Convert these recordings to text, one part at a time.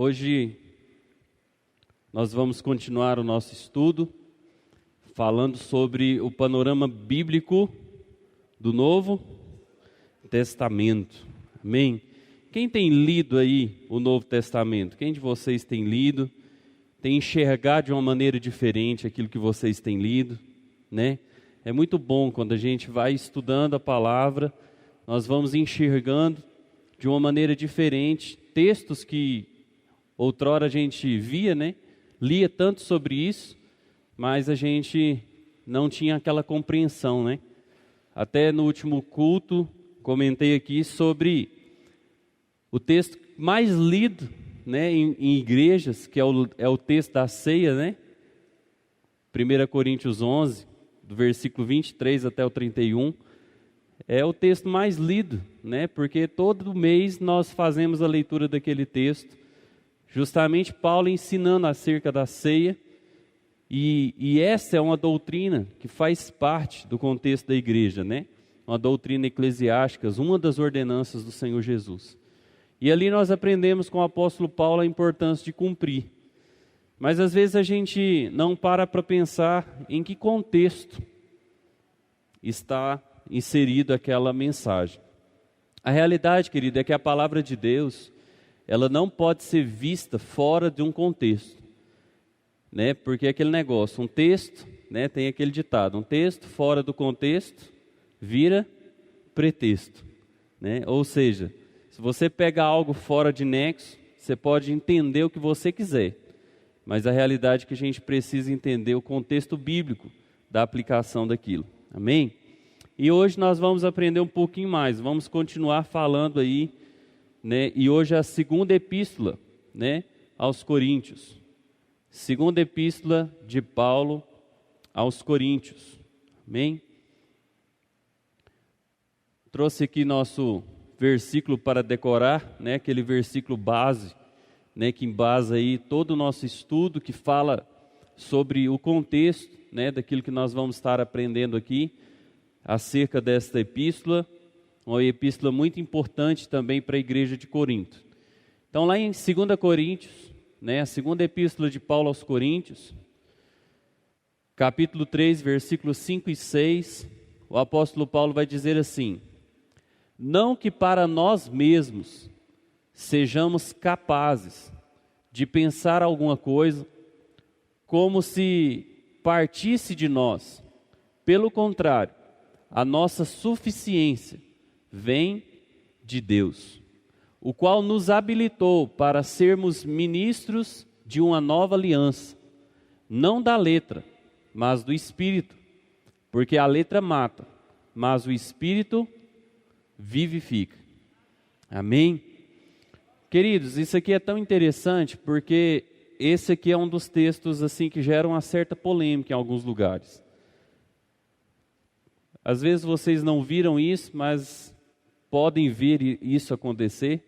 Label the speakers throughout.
Speaker 1: Hoje nós vamos continuar o nosso estudo falando sobre o panorama bíblico do Novo Testamento. Amém? Quem tem lido aí o Novo Testamento? Quem de vocês tem lido? Tem enxergado de uma maneira diferente aquilo que vocês têm lido, né? É muito bom quando a gente vai estudando a palavra, nós vamos enxergando de uma maneira diferente textos que outrora a gente via, né? Lia tanto sobre isso, mas a gente não tinha aquela compreensão, né? Até no último culto comentei aqui sobre o texto mais lido, né, em igrejas, que é o texto da ceia, né? 1 Coríntios 11, do versículo 23 até o 31, é o texto mais lido, né? Porque todo mês nós fazemos a leitura daquele texto, justamente Paulo ensinando acerca da ceia, e essa é uma doutrina que faz parte do contexto da igreja, né? Uma doutrina eclesiástica, uma das ordenanças do Senhor Jesus. E ali nós aprendemos com o apóstolo Paulo a importância de cumprir. Mas às vezes a gente não para pensar em que contexto está inserido aquela mensagem. A realidade, querido, é que a palavra de Deus, ela não pode ser vista fora de um contexto, né? Porque é aquele negócio, um texto, né, tem aquele ditado, um texto fora do contexto vira pretexto, né? Ou seja, se você pega algo fora de nexo, você pode entender o que você quiser, mas a realidade é que a gente precisa entender o contexto bíblico da aplicação daquilo. Amém? E hoje nós vamos aprender um pouquinho mais, vamos continuar falando aí, né? E hoje é a segunda epístola, né, aos Coríntios. Segunda epístola de Paulo aos Coríntios. Amém? Trouxe aqui nosso versículo para decorar, né, aquele versículo base, né, que embasa aí todo o nosso estudo, que fala sobre o contexto, né, daquilo que nós vamos estar aprendendo aqui, acerca desta epístola, uma epístola muito importante também para a igreja de Corinto. Então lá em 2 Coríntios, né, a segunda epístola de Paulo aos Coríntios, capítulo 3, versículos 5 e 6, o apóstolo Paulo vai dizer assim: não que para nós mesmos sejamos capazes de pensar alguma coisa como se partisse de nós. Pelo contrário, a nossa suficiência vem de Deus, o qual nos habilitou para sermos ministros de uma nova aliança, não da letra, mas do Espírito, porque a letra mata, mas o Espírito vivifica. Amém? Queridos, isso aqui é tão interessante porque esse aqui é um dos textos assim que gera uma certa polêmica em alguns lugares. Às vezes vocês não viram isso, mas podem ver isso acontecer.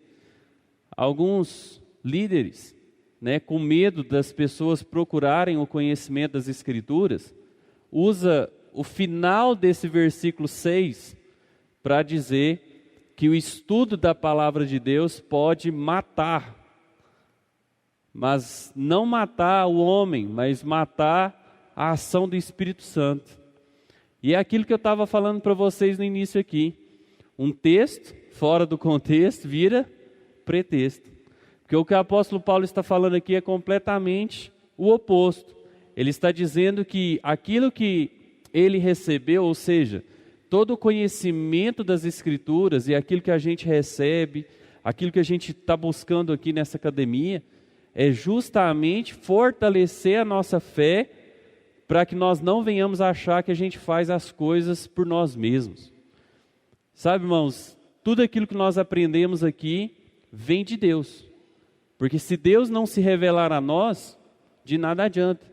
Speaker 1: Alguns líderes, né, com medo das pessoas procurarem o conhecimento das Escrituras, usa o final desse versículo 6 para dizer que o estudo da palavra de Deus pode matar, mas não matar o homem, mas matar a ação do Espírito Santo. E é aquilo que eu estava falando para vocês no início aqui. Um texto fora do contexto vira pretexto. Porque o que o apóstolo Paulo está falando aqui é completamente o oposto. Ele está dizendo que aquilo que ele recebeu, ou seja, todo o conhecimento das Escrituras e aquilo que a gente recebe, aquilo que a gente está buscando aqui nessa academia, é justamente fortalecer a nossa fé para que nós não venhamos achar que a gente faz as coisas por nós mesmos. Sabe, irmãos, tudo aquilo que nós aprendemos aqui vem de Deus. Porque se Deus não se revelar a nós, de nada adianta.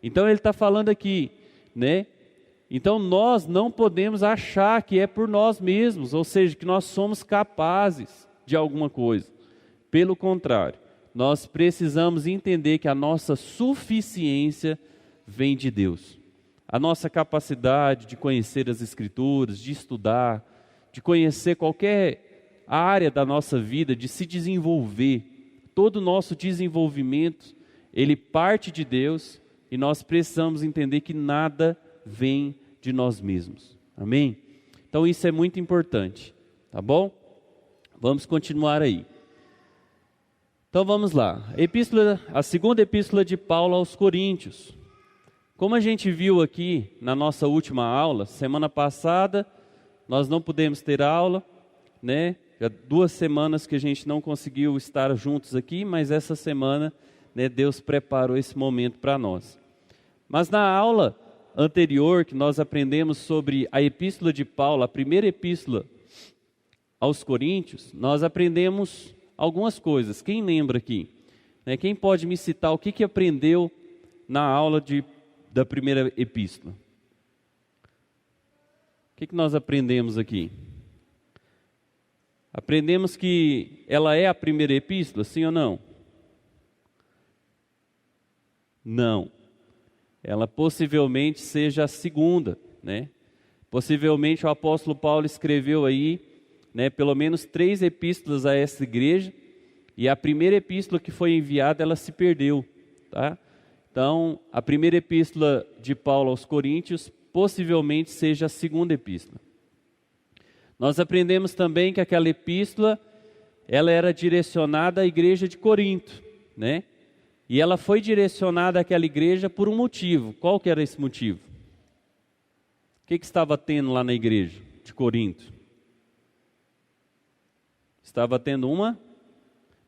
Speaker 1: Então ele está falando aqui, né? Então nós não podemos achar que é por nós mesmos, ou seja, que nós somos capazes de alguma coisa. Pelo contrário, nós precisamos entender que a nossa suficiência vem de Deus. A nossa capacidade de conhecer as Escrituras, de estudar, de conhecer qualquer área da nossa vida, de se desenvolver, todo o nosso desenvolvimento, ele parte de Deus, e nós precisamos entender que nada vem de nós mesmos. Amém? Então isso é muito importante, tá bom? Vamos continuar aí. Então vamos lá. A segunda epístola de Paulo aos Coríntios. Como a gente viu aqui na nossa última aula, semana passada nós não pudemos ter aula, né? Já 2 semanas que a gente não conseguiu estar juntos aqui, mas essa semana, né, Deus preparou esse momento para nós. Mas na aula anterior, que nós aprendemos sobre a epístola de Paulo, a primeira epístola aos Coríntios, nós aprendemos algumas coisas. Quem lembra aqui? Né, quem pode me citar o que aprendeu na aula da primeira epístola? O que nós aprendemos aqui? Aprendemos que ela é a primeira epístola, sim ou não? Não. Ela possivelmente seja a segunda, né? Possivelmente o apóstolo Paulo escreveu aí, né, pelo menos 3 epístolas a essa igreja, e a primeira epístola que foi enviada, ela se perdeu, tá? Então, a primeira epístola de Paulo aos Coríntios possivelmente seja a segunda epístola. Nós aprendemos também que aquela epístola, ela era direcionada à igreja de Corinto, né? E ela foi direcionada àquela igreja por um motivo. Qual que era esse motivo? O que estava tendo lá na igreja de Corinto? Estava tendo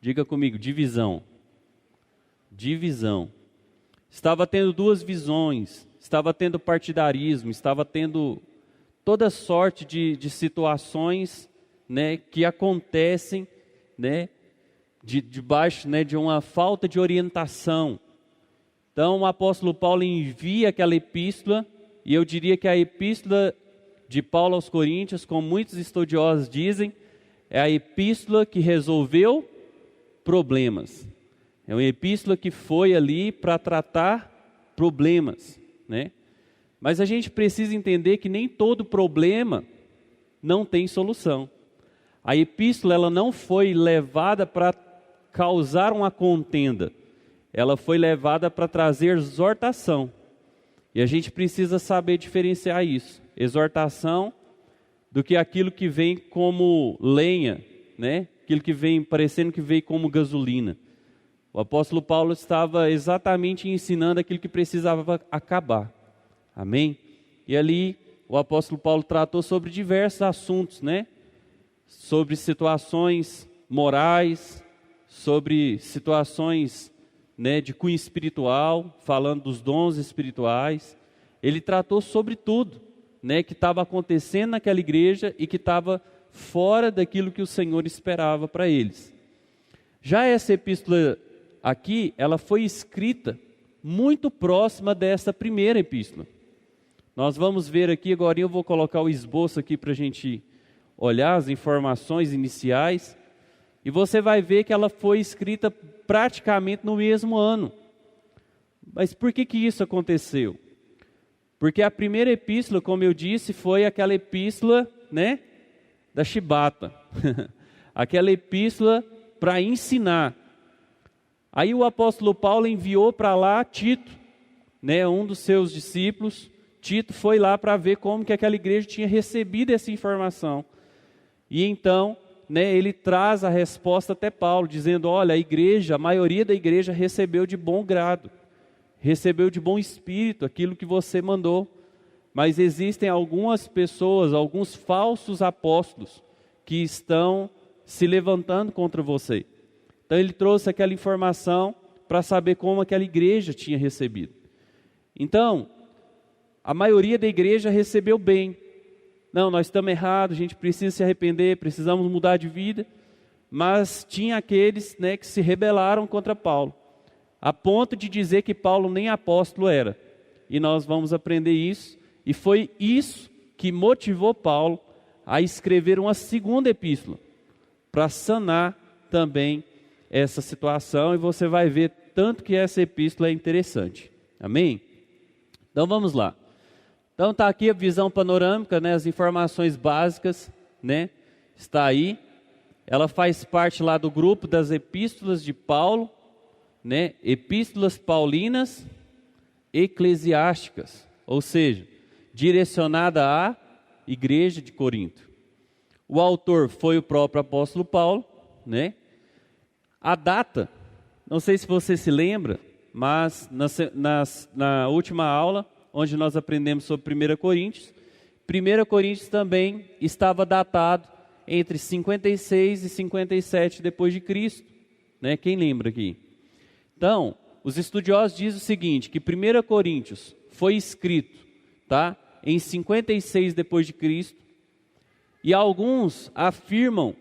Speaker 1: diga comigo, divisão. Divisão. Estava tendo 2 visões, estava tendo partidarismo, estava tendo toda sorte de situações, né, que acontecem, né, debaixo, né, de uma falta de orientação. Então o apóstolo Paulo envia aquela epístola, e eu diria que a epístola de Paulo aos Coríntios, como muitos estudiosos dizem, é a epístola que resolveu problemas. É uma epístola que foi ali para tratar problemas, né? Mas a gente precisa entender que nem todo problema não tem solução. A epístola, ela não foi levada para causar uma contenda. Ela foi levada para trazer exortação. E a gente precisa saber diferenciar isso. Exortação do que aquilo que vem como lenha, né? Aquilo que vem parecendo que veio como gasolina. O apóstolo Paulo estava exatamente ensinando aquilo que precisava acabar. Amém? E ali o apóstolo Paulo tratou sobre diversos assuntos, né? Sobre situações morais, sobre situações, né, de cunho espiritual, falando dos dons espirituais. Ele tratou sobre tudo, né, que estava acontecendo naquela igreja e que estava fora daquilo que o Senhor esperava para eles. Já essa epístola aqui, ela foi escrita muito próxima dessa primeira epístola. Nós vamos ver aqui, agora eu vou colocar o esboço aqui para a gente olhar as informações iniciais, e você vai ver que ela foi escrita praticamente no mesmo ano. Mas por que isso aconteceu? Porque a primeira epístola, como eu disse, foi aquela epístola, né, da chibata. Aquela epístola para ensinar. Aí o apóstolo Paulo enviou para lá Tito, né, um dos seus discípulos. Tito foi lá para ver como que aquela igreja tinha recebido essa informação. E então, né, ele traz a resposta até Paulo, dizendo, olha, a maioria da igreja recebeu de bom grado, recebeu de bom espírito aquilo que você mandou, mas existem algumas pessoas, alguns falsos apóstolos, que estão se levantando contra você. Então ele trouxe aquela informação para saber como aquela igreja tinha recebido. Então, a maioria da igreja recebeu bem. Não, nós estamos errados, a gente precisa se arrepender, precisamos mudar de vida. Mas tinha aqueles, né, que se rebelaram contra Paulo, a ponto de dizer que Paulo nem apóstolo era. E nós vamos aprender isso. E foi isso que motivou Paulo a escrever uma segunda epístola, para sanar também essa situação. E você vai ver tanto que essa epístola é interessante. Amém? Então vamos lá. Então está aqui a visão panorâmica, né, as informações básicas, né, está aí. ela faz parte lá do grupo das epístolas de Paulo, né? Epístolas paulinas eclesiásticas, ou seja, direcionada à igreja de Corinto. O autor foi o próprio apóstolo Paulo, né? A data, não sei se você se lembra, mas na última aula, onde nós aprendemos sobre 1 Coríntios, 1 Coríntios também estava datado entre 56 e 57 depois de Cristo, né? Quem lembra aqui? Então, os estudiosos dizem o seguinte, que 1 Coríntios foi escrito, tá, em 56 depois de Cristo, e alguns afirmam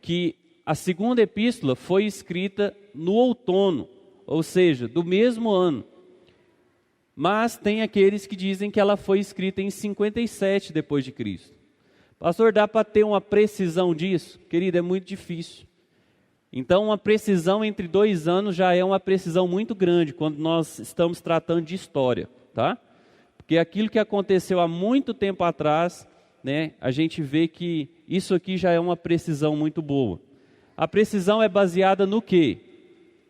Speaker 1: que a segunda epístola foi escrita no outono, ou seja, do mesmo ano. Mas tem aqueles que dizem que ela foi escrita em 57 depois de Cristo. Pastor, dá para ter uma precisão disso? Querido, é muito difícil. Então, uma precisão entre 2 anos já é uma precisão muito grande quando nós estamos tratando de história, tá? Porque aquilo que aconteceu há muito tempo atrás, né, a gente vê que isso aqui já é uma precisão muito boa. A precisão é baseada no quê?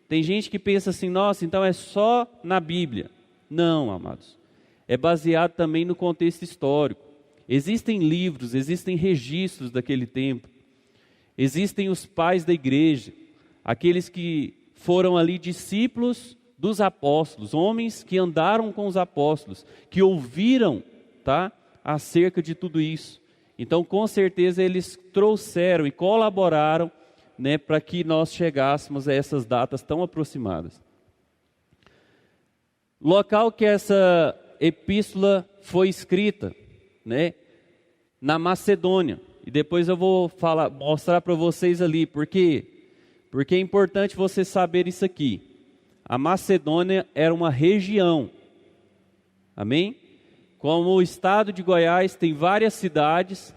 Speaker 1: Tem gente que pensa assim, nossa, então é só na Bíblia. Não, amados. É baseado também no contexto histórico. Existem livros, existem registros daquele tempo. Existem os pais da igreja, aqueles que foram ali discípulos dos apóstolos, homens que andaram com os apóstolos, que ouviram, tá, acerca de tudo isso. Então, com certeza, eles trouxeram e colaboraram, né, para que nós chegássemos a essas datas tão aproximadas. Local que essa epístola foi escrita, né, na Macedônia. E depois eu vou mostrar para vocês ali. Por quê? Porque é importante você saber isso aqui. A Macedônia era uma região. Amém? Como o estado de Goiás tem várias cidades,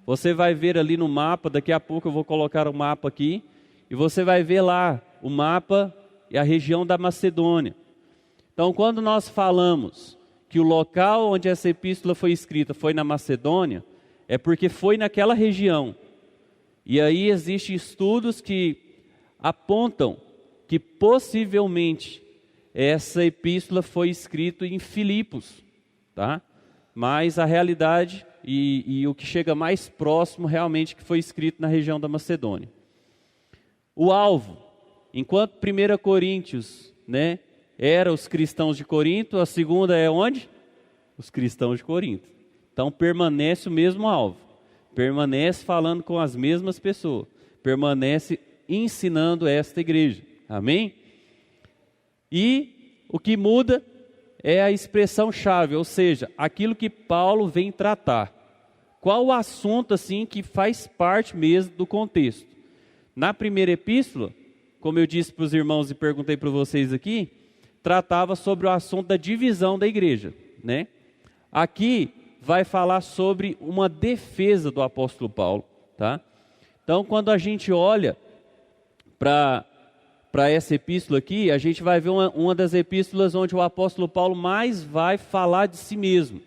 Speaker 1: você vai ver ali no mapa, daqui a pouco eu vou colocar o mapa aqui, e você vai ver lá o mapa e a região da Macedônia. Então, quando nós falamos que o local onde essa epístola foi escrita foi na Macedônia, é porque foi naquela região. E aí existem estudos que apontam que possivelmente essa epístola foi escrita em Filipos, tá? Mas a realidade e o que chega mais próximo realmente que foi escrito na região da Macedônia. O alvo, enquanto 1 Coríntios, né, era os cristãos de Corinto, a segunda é onde? Os cristãos de Corinto. Então permanece o mesmo alvo, permanece falando com as mesmas pessoas, permanece ensinando esta igreja, amém? E o que muda é a expressão-chave, ou seja, aquilo que Paulo vem tratar. Qual o assunto assim que faz parte mesmo do contexto? Na primeira epístola, como eu disse para os irmãos e perguntei para vocês aqui, tratava sobre o assunto da divisão da igreja, né? Aqui vai falar sobre uma defesa do apóstolo Paulo, tá? Então, quando a gente olha para essa epístola aqui, a gente vai ver uma das epístolas onde o apóstolo Paulo mais vai falar de si mesmo.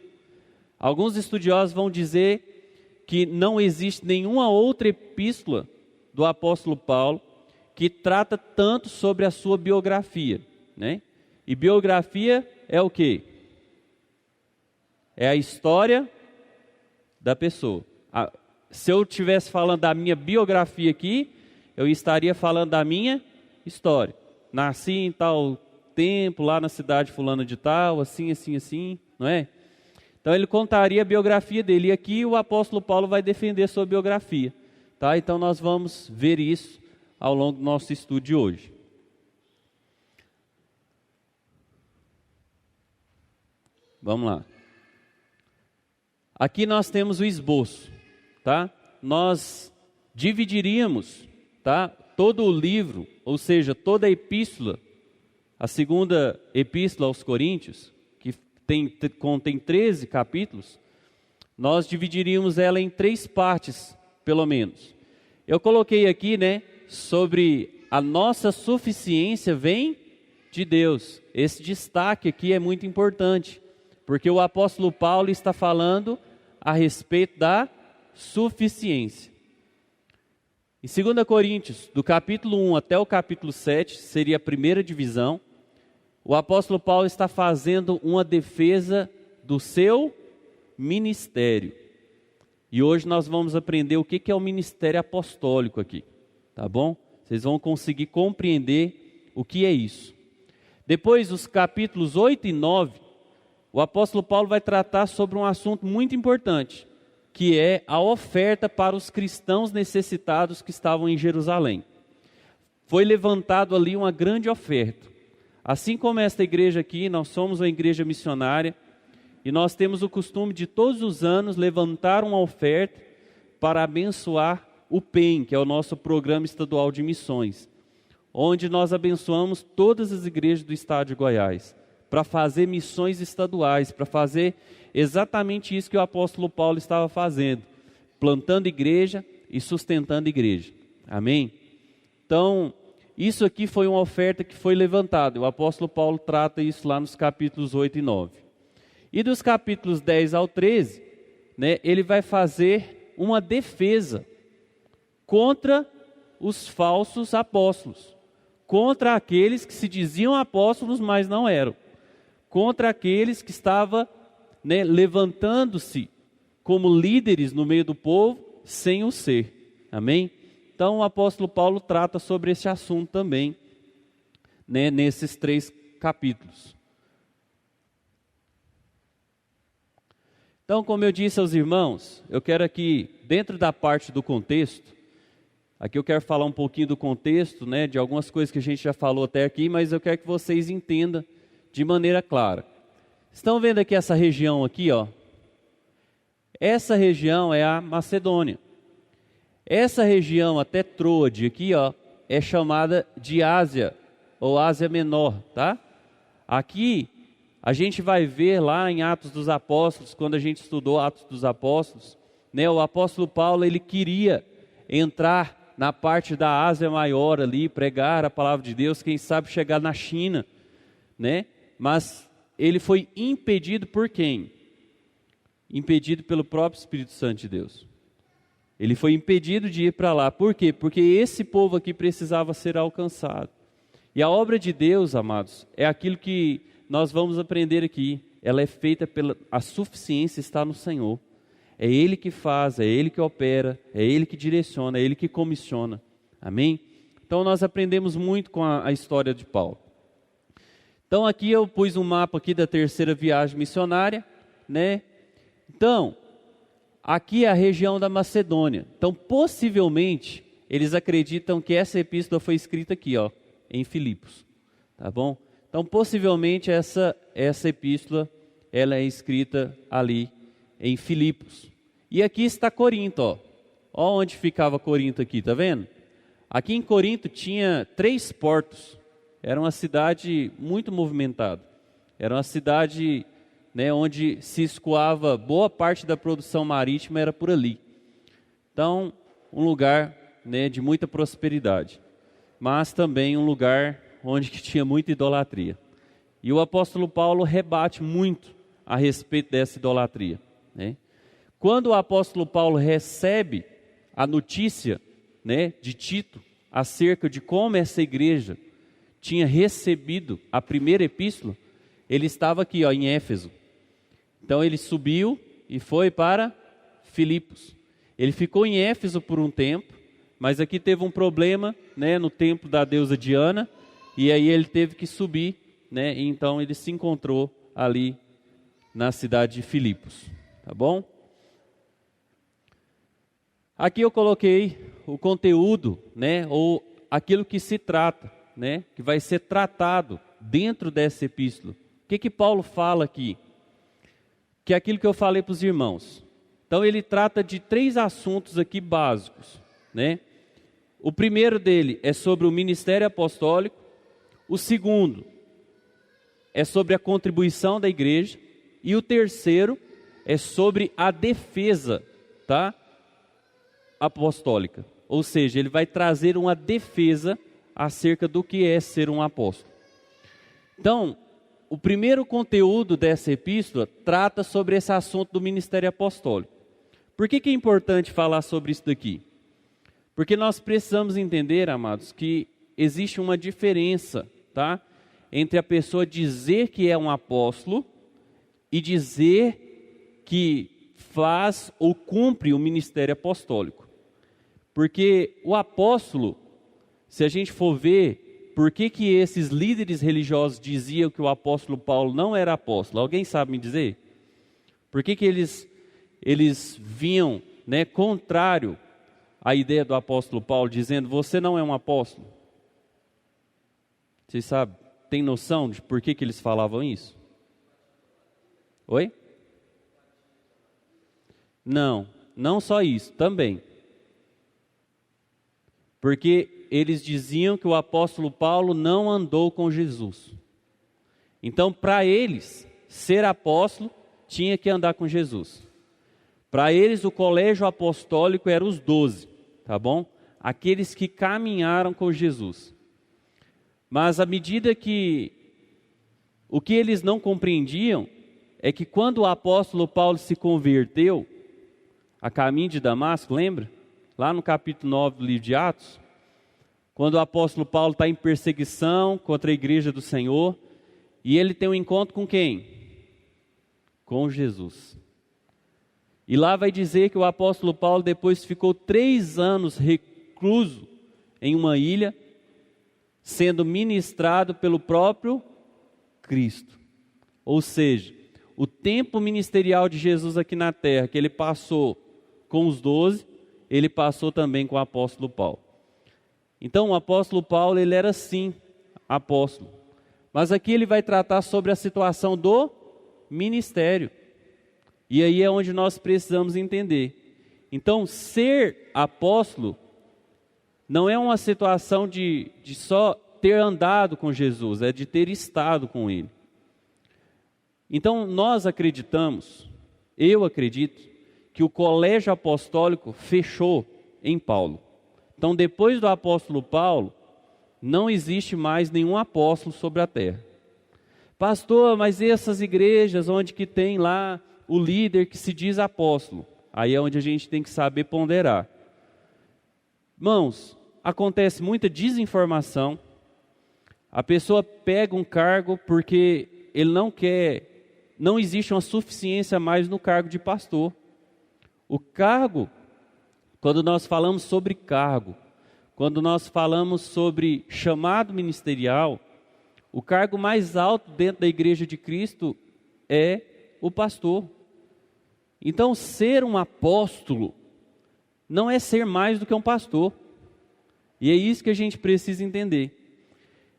Speaker 1: Alguns estudiosos vão dizer que não existe nenhuma outra epístola do apóstolo Paulo que trata tanto sobre a sua biografia, né? E biografia é o quê? É a história da pessoa. Se eu estivesse falando da minha biografia aqui, eu estaria falando da minha história. Nasci em tal tempo, lá na cidade fulana de tal, assim, assim, assim, não é? Então ele contaria a biografia dele. E aqui o apóstolo Paulo vai defender sua biografia, tá? Então nós vamos ver isso ao longo do nosso estudo de hoje. Vamos lá. Aqui nós temos o esboço, tá? Nós dividiríamos, tá, todo o livro, ou seja, toda a epístola, a segunda epístola aos Coríntios, que contém 13 capítulos, nós dividiríamos ela em 3 partes, pelo menos. Eu coloquei aqui, né, sobre a nossa suficiência vem de Deus. Esse destaque aqui é muito importante, porque o apóstolo Paulo está falando a respeito da suficiência. Em 2 Coríntios, do capítulo 1 até o capítulo 7, seria a primeira divisão, o apóstolo Paulo está fazendo uma defesa do seu ministério. E hoje nós vamos aprender o que é o ministério apostólico aqui, tá bom? Vocês vão conseguir compreender o que é isso. Depois, os capítulos 8 e 9, o apóstolo Paulo vai tratar sobre um assunto muito importante, que é a oferta para os cristãos necessitados que estavam em Jerusalém. Foi levantado ali uma grande oferta. Assim como esta igreja aqui, nós somos uma igreja missionária, e nós temos o costume de todos os anos levantar uma oferta para abençoar o PEN, que é o nosso Programa Estadual de Missões, onde nós abençoamos todas as igrejas do estado de Goiás, para fazer missões estaduais, para fazer exatamente isso que o apóstolo Paulo estava fazendo, plantando igreja e sustentando igreja. Amém? Então, isso aqui foi uma oferta que foi levantada. O apóstolo Paulo trata isso lá nos capítulos 8 e 9. E dos capítulos 10 ao 13, né, ele vai fazer uma defesa contra os falsos apóstolos, contra aqueles que se diziam apóstolos, mas não eram, contra aqueles que estavam, né, levantando-se como líderes no meio do povo, sem o ser. Amém? Então o apóstolo Paulo trata sobre esse assunto também, né, nesses 3 capítulos. Então, como eu disse aos irmãos, eu quero aqui, dentro da parte do contexto, aqui eu quero falar um pouquinho do contexto, né, de algumas coisas que a gente já falou até aqui, mas eu quero que vocês entendam de maneira clara. Estão vendo aqui essa região aqui, ó? Essa região é a Macedônia. Essa região até Troade aqui, ó, é chamada de Ásia, ou Ásia Menor, tá? Aqui, a gente vai ver lá em Atos dos Apóstolos, quando a gente estudou Atos dos Apóstolos, né, o apóstolo Paulo, ele queria entrar na parte da Ásia Maior ali, pregar a palavra de Deus, quem sabe chegar na China, né? Mas ele foi impedido por quem? Impedido pelo próprio Espírito Santo de Deus. Ele foi impedido de ir para lá. Por quê? Porque esse povo aqui precisava ser alcançado. E a obra de Deus, amados, é aquilo que nós vamos aprender aqui. Ela é feita a suficiência está no Senhor. É Ele que faz, é Ele que opera, é Ele que direciona, é Ele que comissiona. Amém? Então nós aprendemos muito com a história de Paulo. Então aqui eu pus um mapa aqui da terceira viagem missionária, né? Então, aqui é a região da Macedônia. Então, possivelmente, eles acreditam que essa epístola foi escrita aqui, ó, em Filipos. Tá bom? Então, possivelmente, essa epístola, ela é escrita ali em Filipos. E aqui está Corinto, ó. Ó onde ficava Corinto aqui, tá vendo? Aqui em Corinto tinha 3 portos. Era uma cidade muito movimentada. Era uma cidade, né, onde se escoava boa parte da produção marítima, era por ali. Então, um lugar, né, de muita prosperidade. Mas também um lugar onde que tinha muita idolatria. E o apóstolo Paulo rebate muito a respeito dessa idolatria, né? Quando o apóstolo Paulo recebe a notícia, né, de Tito acerca de como essa igreja tinha recebido a primeira epístola, ele estava aqui, ó, em Éfeso. Então ele subiu e foi para Filipos. Ele ficou em Éfeso por um tempo, mas aqui teve um problema, né, no templo da deusa Diana, e aí ele teve que subir, né, e então ele se encontrou ali na cidade de Filipos. Tá bom? Aqui eu coloquei o conteúdo, né, ou aquilo que se trata, né, que vai ser tratado dentro dessa epístola. O que Paulo fala aqui? Que é aquilo que eu falei para os irmãos. Então ele trata de 3 assuntos aqui básicos, né? O primeiro dele é sobre o ministério apostólico. O segundo é sobre a contribuição da igreja. E o terceiro é sobre a defesa, tá, apostólica. Ou seja, ele vai trazer uma defesa acerca do que é ser um apóstolo. Então, o primeiro conteúdo dessa epístola trata sobre esse assunto do ministério apostólico. Por que é importante falar sobre isso daqui? Porque nós precisamos entender, amados, que existe uma diferença, tá? Entre a pessoa dizer que é um apóstolo e dizer que faz ou cumpre o ministério apostólico. Porque o apóstolo, se a gente for ver, por que esses líderes religiosos diziam que o apóstolo Paulo não era apóstolo? Alguém sabe me dizer? Por que eles vinham, né, contrário à ideia do apóstolo Paulo, dizendo, você não é um apóstolo? Vocês sabem, tem noção de por que eles falavam isso? Oi? Não só isso, também. Porque eles diziam que o apóstolo Paulo não andou com Jesus. Então, para eles, ser apóstolo tinha que andar com Jesus. Para eles, o colégio apostólico era os 12, tá bom? Aqueles que caminharam com Jesus. Mas à medida que o que eles não compreendiam é que quando o apóstolo Paulo se converteu a caminho de Damasco, lembra? Lá no capítulo 9 do livro de Atos, quando o apóstolo Paulo está em perseguição contra a igreja do Senhor, e ele tem um encontro com quem? Com Jesus. E lá vai dizer que o apóstolo Paulo depois ficou 3 anos recluso em uma ilha, sendo ministrado pelo próprio Cristo. Ou seja, o tempo ministerial de Jesus aqui na terra, que ele passou com os 12, ele passou também com o apóstolo Paulo. Então o apóstolo Paulo, ele era sim apóstolo. Mas aqui ele vai tratar sobre a situação do ministério. E aí é onde nós precisamos entender. Então, ser apóstolo não é uma situação de só ter andado com Jesus, é de ter estado com Ele. Então, nós acreditamos, eu acredito, que o colégio apostólico fechou em Paulo. Então, depois do apóstolo Paulo, não existe mais nenhum apóstolo sobre a terra. Pastor, mas essas igrejas onde que tem lá o líder que se diz apóstolo? Aí é onde a gente tem que saber ponderar. Irmãos, acontece muita desinformação. A pessoa pega um cargo porque ele não quer, não existe uma suficiência mais no cargo de pastor. O cargo, quando nós falamos sobre cargo, quando nós falamos sobre chamado ministerial, o cargo mais alto dentro da igreja de Cristo é o pastor. Então, ser um apóstolo não é ser mais do que um pastor. E é isso que a gente precisa entender.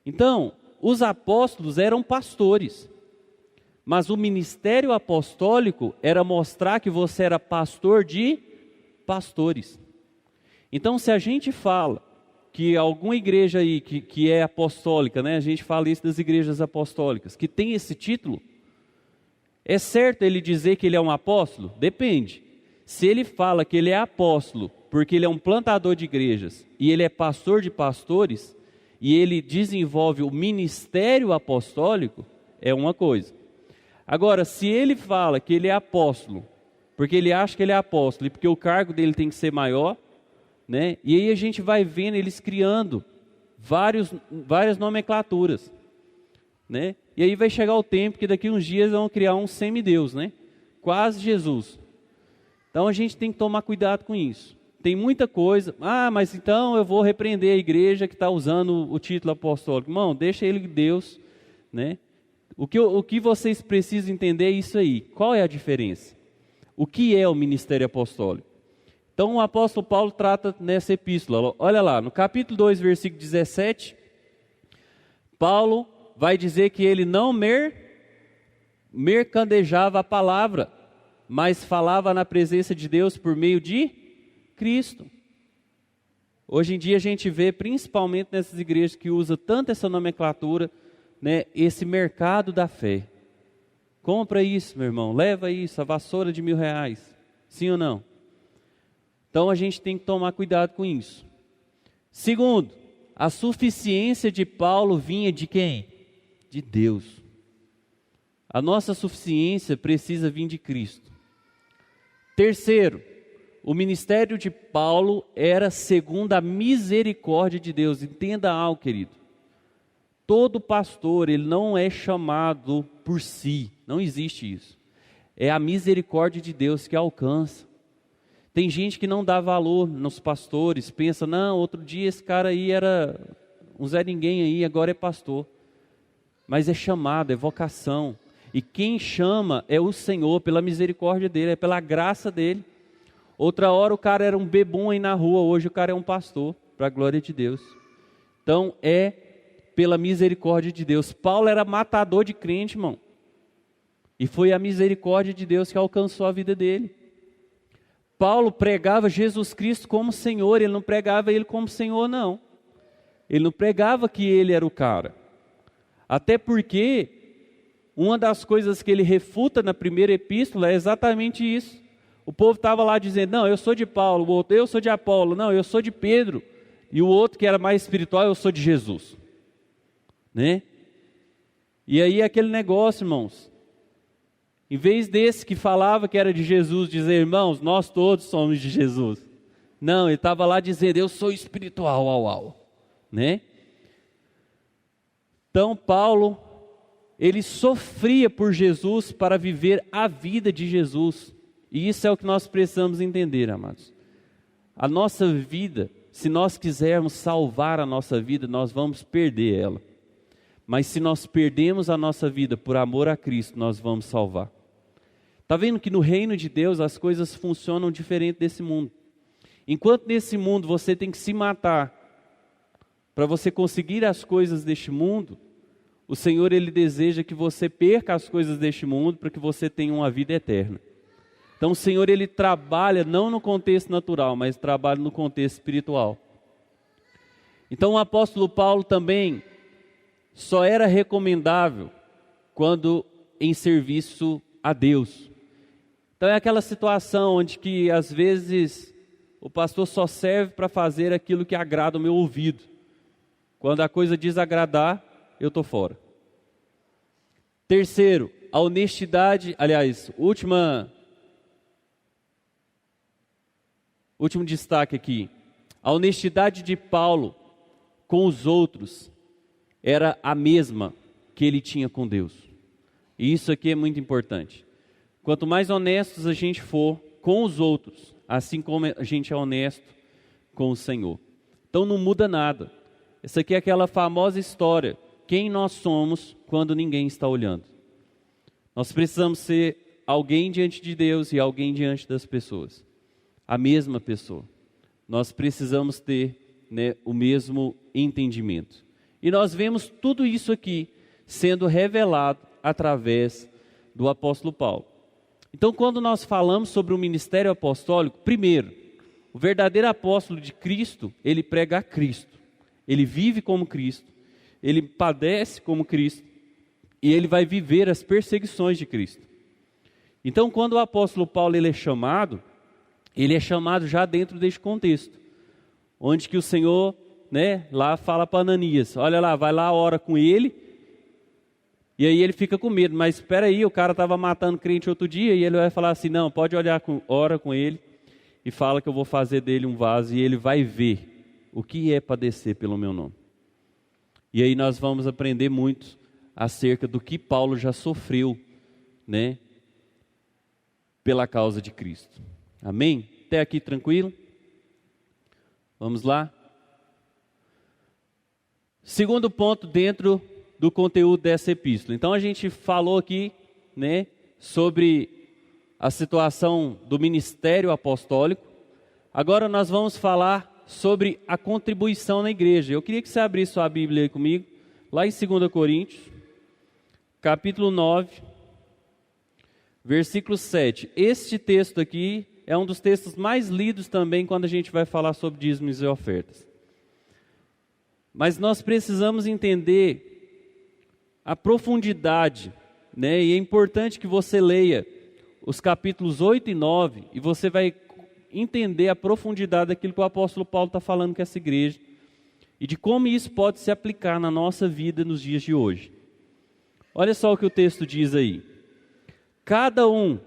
Speaker 1: Então, os apóstolos eram pastores. Mas o ministério apostólico era mostrar que você era pastor de pastores. Então, se a gente fala que alguma igreja aí que é apostólica, né? A gente fala isso das igrejas apostólicas, que tem esse título, é certo ele dizer que ele é um apóstolo? Depende. Se ele fala que ele é apóstolo porque ele é um plantador de igrejas e ele é pastor de pastores e ele desenvolve o ministério apostólico, é uma coisa. Agora, se ele fala que ele é apóstolo porque ele acha que ele é apóstolo e porque o cargo dele tem que ser maior, né? E aí a gente vai vendo eles criando várias nomenclaturas, né? E aí vai chegar o tempo que daqui uns dias vão criar um semideus, né? Quase Jesus. Então a gente tem que tomar cuidado com isso. Tem muita coisa. Ah, mas então eu vou repreender a igreja que está usando o título apostólico. Irmão, deixa ele Deus, né? O que vocês precisam entender é isso aí. Qual é a diferença? O que é o ministério apostólico? Então o apóstolo Paulo trata nessa epístola. Olha lá, no capítulo 2, versículo 17, Paulo vai dizer que ele não mercadejava a palavra, mas falava na presença de Deus por meio de Cristo. Hoje em dia a gente vê, principalmente nessas igrejas que usam tanto essa nomenclatura, né, esse mercado da fé. Compra isso, meu irmão, leva isso, a vassoura de R$1.000. Sim ou não? Então a gente tem que tomar cuidado com isso. Segundo, a suficiência de Paulo vinha de quem? De Deus. A nossa suficiência precisa vir de Cristo. Terceiro, o ministério de Paulo era segundo a misericórdia de Deus. Entenda algo, querido. Todo pastor, ele não é chamado por si. Não existe isso. É a misericórdia de Deus que alcança. Tem gente que não dá valor nos pastores. Pensa, não, outro dia esse cara aí era um Zé Ninguém aí, agora é pastor. Mas é chamado, é vocação. E quem chama é o Senhor, pela misericórdia dele, é pela graça dele. Outra hora o cara era um bebum aí na rua, hoje o cara é um pastor, para a glória de Deus. Então é pela misericórdia de Deus. Paulo era matador de crente, irmão. E foi a misericórdia de Deus que alcançou a vida dele. Paulo pregava Jesus Cristo como Senhor, ele não pregava ele como Senhor, não. Ele não pregava que ele era o cara. Até porque uma das coisas que ele refuta na primeira epístola é exatamente isso. O povo estava lá dizendo, não, eu sou de Paulo, o outro, eu sou de Apolo, não, eu sou de Pedro. E o outro que era mais espiritual, eu sou de Jesus. Né? E aí aquele negócio, irmãos. Em vez desse que falava que era de Jesus, dizer, irmãos, nós todos somos de Jesus. Não, ele estava lá dizendo, eu sou espiritual, né? Então Paulo, ele sofria por Jesus para viver a vida de Jesus. E isso é o que nós precisamos entender, amados. A nossa vida, se nós quisermos salvar a nossa vida, nós vamos perder ela. Mas se nós perdemos a nossa vida por amor a Cristo, nós vamos salvar. Está vendo que no reino de Deus as coisas funcionam diferente desse mundo. Enquanto nesse mundo você tem que se matar para você conseguir as coisas deste mundo, o Senhor, Ele deseja que você perca as coisas deste mundo para que você tenha uma vida eterna. Então o Senhor, Ele trabalha não no contexto natural, mas trabalha no contexto espiritual. Então o apóstolo Paulo também só era recomendável quando em serviço a Deus. Então é aquela situação onde que às vezes o pastor só serve para fazer aquilo que agrada o meu ouvido. Quando a coisa desagradar, eu estou fora. Terceiro, a honestidade, aliás, último destaque aqui. A honestidade de Paulo com os outros era a mesma que ele tinha com Deus. E isso aqui é muito importante. Quanto mais honestos a gente for com os outros, assim como a gente é honesto com o Senhor. Então não muda nada. Essa aqui é aquela famosa história. Quem nós somos quando ninguém está olhando. Nós precisamos ser alguém diante de Deus e alguém diante das pessoas. A mesma pessoa. Nós precisamos ter, né, o mesmo entendimento. E nós vemos tudo isso aqui sendo revelado através do apóstolo Paulo. Então, quando nós falamos sobre o ministério apostólico, primeiro, o verdadeiro apóstolo de Cristo, ele prega a Cristo. Ele vive como Cristo, ele padece como Cristo e ele vai viver as perseguições de Cristo. Então, quando o apóstolo Paulo ele é chamado já dentro deste contexto, onde que o Senhor, né, lá fala para Ananias, olha lá, vai lá, ora com ele, e aí ele fica com medo, mas espera aí, o cara estava matando crente outro dia, e ele vai falar assim, não, pode ora com ele, e fala que eu vou fazer dele um vaso, e ele vai ver o que é padecer pelo meu nome. E aí nós vamos aprender muito acerca do que Paulo já sofreu, né, pela causa de Cristo. Amém? Até aqui tranquilo? Vamos lá? Segundo ponto dentro do conteúdo dessa epístola. Então a gente falou aqui, né, sobre a situação do ministério apostólico. Agora nós vamos falar sobre a contribuição na igreja. Eu queria que você abrisse sua Bíblia aí comigo, lá em 2 Coríntios, capítulo 9, versículo 7. Este texto aqui é um dos textos mais lidos também quando a gente vai falar sobre dízimos e ofertas. Mas nós precisamos entender a profundidade, né? E é importante que você leia os capítulos 8 e 9 e você vai entender a profundidade daquilo que o apóstolo Paulo está falando com essa igreja e de como isso pode se aplicar na nossa vida nos dias de hoje. Olha só o que o texto diz aí. Cada um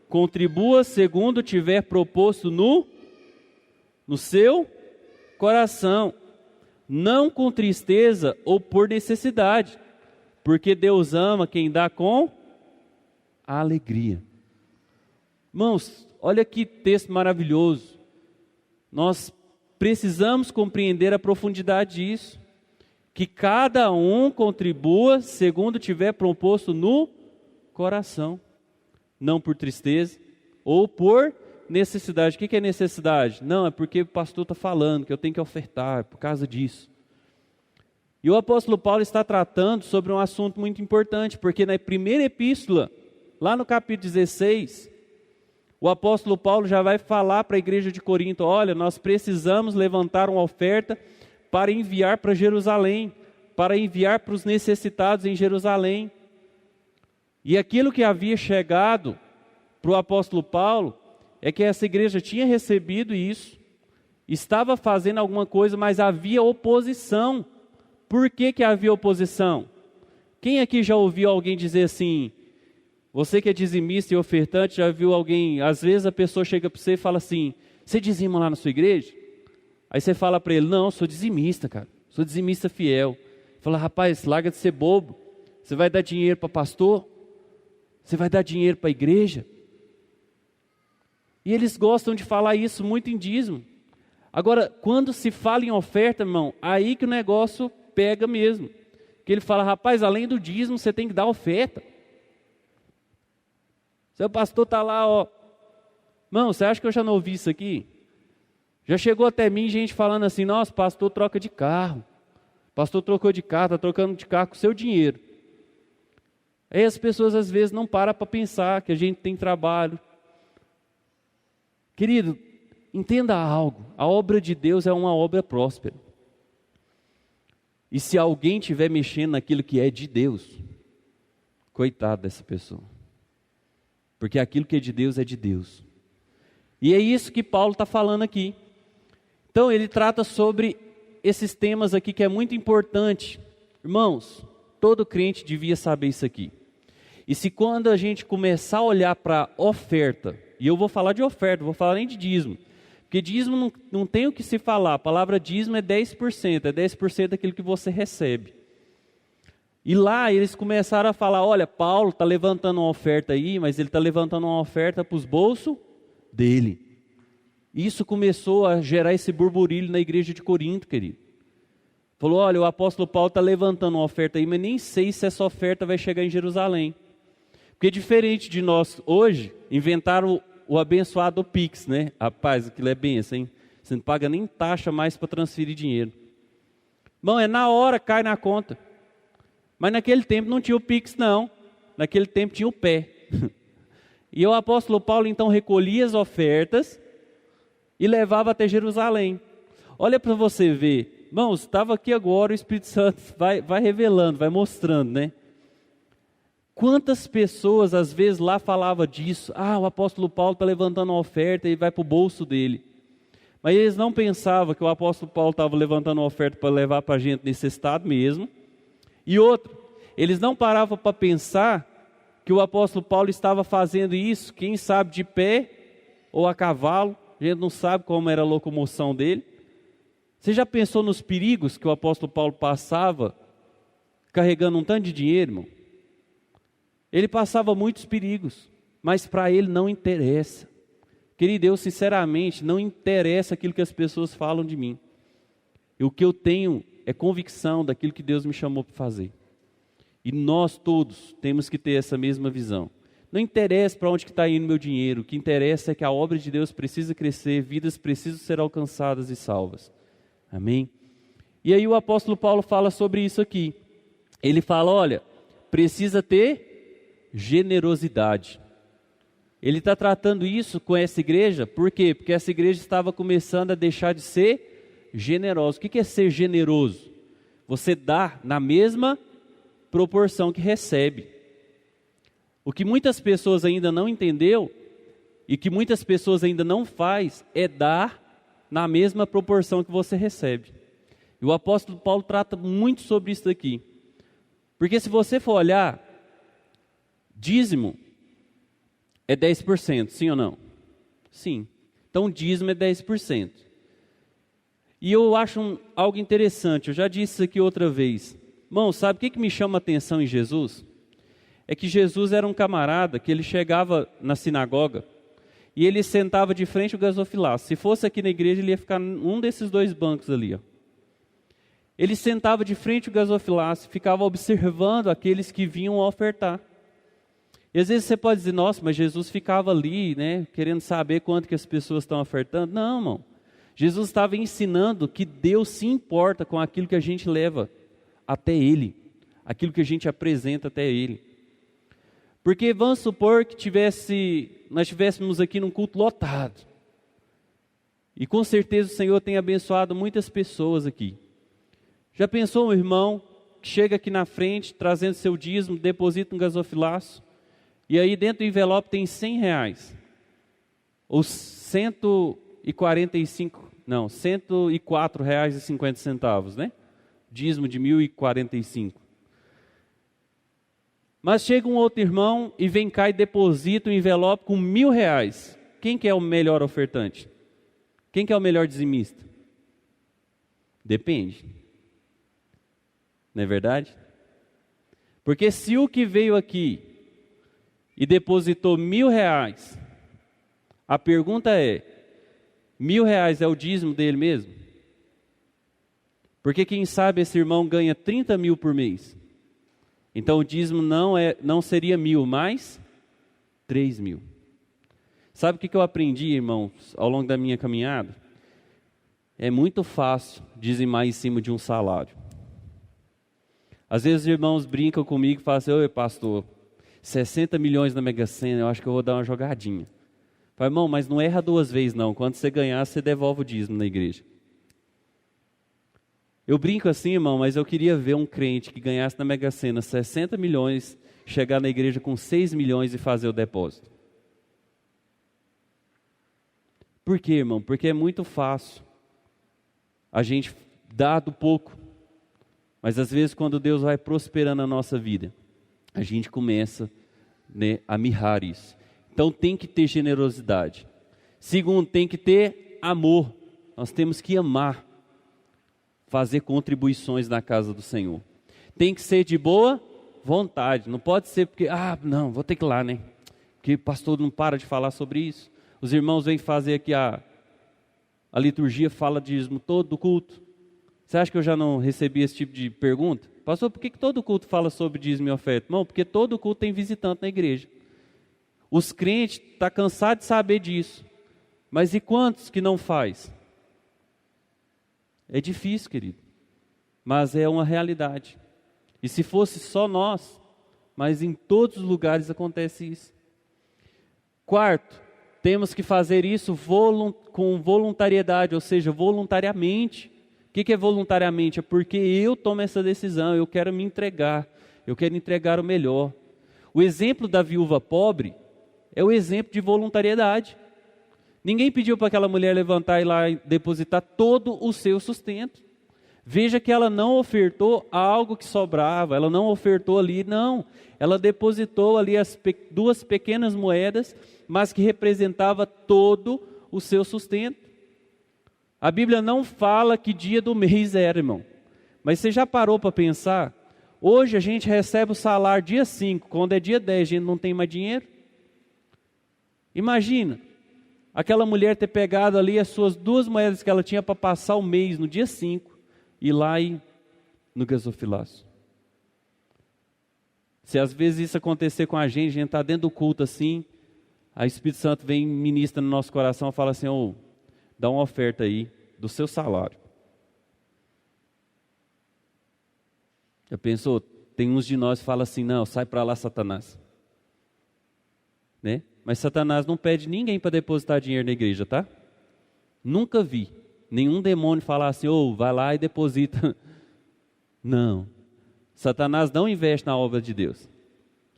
Speaker 1: contribua segundo tiver proposto no seu coração, não com tristeza ou por necessidade, porque Deus ama quem dá com alegria. Irmãos, olha que texto maravilhoso. Nós precisamos compreender a profundidade disso, que cada um contribua segundo tiver proposto no coração, não por tristeza ou por necessidade. O que é necessidade? Não, é porque o pastor está falando que eu tenho que ofertar, por causa disso. E o apóstolo Paulo está tratando sobre um assunto muito importante, porque na primeira epístola, lá no capítulo 16, o apóstolo Paulo já vai falar para a igreja de Corinto: olha, nós precisamos levantar uma oferta para enviar para Jerusalém, para enviar para os necessitados em Jerusalém. E aquilo que havia chegado para o apóstolo Paulo é que essa igreja tinha recebido isso, estava fazendo alguma coisa, mas havia oposição. Por que havia oposição? Quem aqui já ouviu alguém dizer assim, você que é dizimista e ofertante, já viu alguém, às vezes a pessoa chega para você e fala assim: você dizima lá na sua igreja? Aí você fala para ele: não, sou dizimista, cara, sou dizimista fiel. Fala: rapaz, larga de ser bobo, você vai dar dinheiro para pastor? Você vai dar dinheiro para a igreja? E eles gostam de falar isso muito em dízimo. Agora, quando se fala em oferta, irmão, aí que o negócio pega mesmo. Que ele fala: rapaz, além do dízimo, você tem que dar oferta. Seu pastor está lá, ó. Irmão, você acha que eu já não ouvi isso aqui? Já chegou até mim gente falando assim: nossa, pastor troca de carro. Pastor trocou de carro, está trocando de carro com o seu dinheiro. Aí as pessoas às vezes não param para pensar que a gente tem trabalho. Querido, entenda algo: a obra de Deus é uma obra próspera. E se alguém estiver mexendo naquilo que é de Deus, coitado dessa pessoa. Porque aquilo que é de Deus é de Deus. E é isso que Paulo está falando aqui. Então ele trata sobre esses temas aqui que é muito importante. Irmãos, todo crente devia saber isso aqui. E se quando a gente começar a olhar para oferta, e eu vou falar de oferta, vou falar nem de dízimo, porque dízimo não tem o que se falar, a palavra dízimo é 10%, é 10% daquilo que você recebe. E lá eles começaram a falar: olha, Paulo está levantando uma oferta aí, mas ele está levantando uma oferta para os bolsos dele. Isso começou a gerar esse burburilho na igreja de Corinto, querido. Falou: olha, o apóstolo Paulo está levantando uma oferta aí, mas nem sei se essa oferta vai chegar em Jerusalém. Porque diferente de nós hoje, inventaram o abençoado Pix, né? Rapaz, aquilo é benção, hein? Você não paga nem taxa mais para transferir dinheiro. Bom, é na hora, cai na conta. Mas naquele tempo não tinha o Pix, não. Naquele tempo tinha o pé. E o apóstolo Paulo então recolhia as ofertas e levava até Jerusalém. Olha para você ver. Irmãos, estava aqui agora, o Espírito Santo vai revelando, vai mostrando, né? Quantas pessoas às vezes lá falavam disso: ah, o apóstolo Paulo está levantando uma oferta e vai para o bolso dele. Mas eles não pensavam que o apóstolo Paulo estava levantando uma oferta para levar para a gente necessitado mesmo. E outro, eles não paravam para pensar que o apóstolo Paulo estava fazendo isso, quem sabe de pé ou a cavalo, a gente não sabe como era a locomoção dele. Você já pensou nos perigos que o apóstolo Paulo passava carregando um tanto de dinheiro, irmão? Ele passava muitos perigos, mas para ele não interessa. Querido, eu sinceramente não interessa aquilo que as pessoas falam de mim. E o que eu tenho é convicção daquilo que Deus me chamou para fazer. E nós todos temos que ter essa mesma visão. Não interessa para onde está indo meu dinheiro, o que interessa é que a obra de Deus precisa crescer, vidas precisam ser alcançadas e salvas. Amém? E aí o apóstolo Paulo fala sobre isso aqui. Ele fala: olha, precisa ter generosidade. Ele está tratando isso com essa igreja, por quê? Porque essa igreja estava começando a deixar de ser generosa. O que é ser generoso? Você dá na mesma proporção que recebe. O que muitas pessoas ainda não entendeu e que muitas pessoas ainda não faz é dar na mesma proporção que você recebe. E o apóstolo Paulo trata muito sobre isso aqui. Porque se você for olhar, dízimo é 10%, sim ou não? Sim. Então o dízimo é 10%. E eu acho algo interessante, eu já disse isso aqui outra vez. Irmão, sabe o que me chama a atenção em Jesus? É que Jesus era um camarada que ele chegava na sinagoga e ele sentava de frente ao gasofilaço. Se fosse aqui na igreja, ele ia ficar num desses dois bancos ali, ó. Ele sentava de frente ao gasofilaço e ficava observando aqueles que vinham ofertar. E às vezes você pode dizer, nossa, mas Jesus ficava ali, né, querendo saber quanto que as pessoas estão ofertando. Não, irmão. Jesus estava ensinando que Deus se importa com aquilo que a gente leva até Ele, aquilo que a gente apresenta até Ele. Porque vamos supor que nós estivéssemos aqui num culto lotado. E com certeza o Senhor tem abençoado muitas pessoas aqui. Já pensou um irmão que chega aqui na frente, trazendo seu dízimo, deposita um gasofilaço, e aí dentro do envelope tem R$100, ou R$104,50, né? Dízimo de 1.045. Mas chega um outro irmão e vem cá e deposita um envelope com R$1.000. Quem que é o melhor ofertante? Quem que é o melhor dizimista? Depende. Não é verdade? Porque se o que veio aqui e depositou R$1.000, a pergunta é, R$1.000 é o dízimo dele mesmo? Porque quem sabe esse irmão ganha 30 mil por mês. Então o dízimo não seria 1.000, mas 3 mil. Sabe o que eu aprendi, irmãos, ao longo da minha caminhada? É muito fácil dizimar em cima de um salário. Às vezes os irmãos brincam comigo e falam assim, oi pastor, 60 milhões na Mega Sena, eu acho que eu vou dar uma jogadinha. Fala, irmão, mas não erra 2 vezes não, quando você ganhar, você devolve o dízimo na igreja. Eu brinco assim, irmão, mas eu queria ver um crente que ganhasse na Mega Sena 60 milhões, chegar na igreja com 6 milhões e fazer o depósito. Por quê, irmão? Porque é muito fácil a gente dar do pouco. Mas às vezes quando Deus vai prosperando a nossa vida, a gente começa, né, a mirrar isso. Então tem que ter generosidade. Segundo, tem que ter amor. Nós temos que amar, fazer contribuições na casa do Senhor. Tem que ser de boa vontade. Não pode ser porque, não, vou ter que ir lá, né? Porque o pastor não para de falar sobre isso. Os irmãos vêm fazer aqui a liturgia, fala dízimo todo do culto. Você acha que eu já não recebi esse tipo de pergunta? Pastor, por que todo culto fala sobre dízimo e oferta? Não, porque todo culto tem visitante na igreja. Os crentes estão cansados de saber disso. Mas e quantos que não faz? É difícil, querido. Mas é uma realidade. E se fosse só nós, mas em todos os lugares acontece isso. Quarto, temos que fazer isso com voluntariedade, ou seja, voluntariamente. O que é voluntariamente? É porque eu tomo essa decisão, eu quero me entregar, eu quero entregar o melhor. O exemplo da viúva pobre é o exemplo de voluntariedade. Ninguém pediu para aquela mulher levantar e lá depositar todo o seu sustento. Veja que ela não ofertou algo que sobrava, ela não ofertou ali, não. Ela depositou ali as 2 pequenas moedas, mas que representava todo o seu sustento. A Bíblia não fala que dia do mês era, irmão. Mas você já parou para pensar? Hoje a gente recebe o salário dia 5, quando é dia 10 a gente não tem mais dinheiro. Imagina, aquela mulher ter pegado ali as suas 2 moedas que ela tinha para passar o mês no dia 5, e lá no gasofilaço. Se às vezes isso acontecer com a gente está dentro do culto assim, aí o Espírito Santo vem e ministra no nosso coração e fala assim, dá uma oferta aí do seu salário. Já pensou? Tem uns de nós que falam assim, não, sai para lá, Satanás. Né? Mas Satanás não pede ninguém para depositar dinheiro na igreja, tá? Nunca vi nenhum demônio falar assim, vai lá e deposita. Não. Satanás não investe na obra de Deus.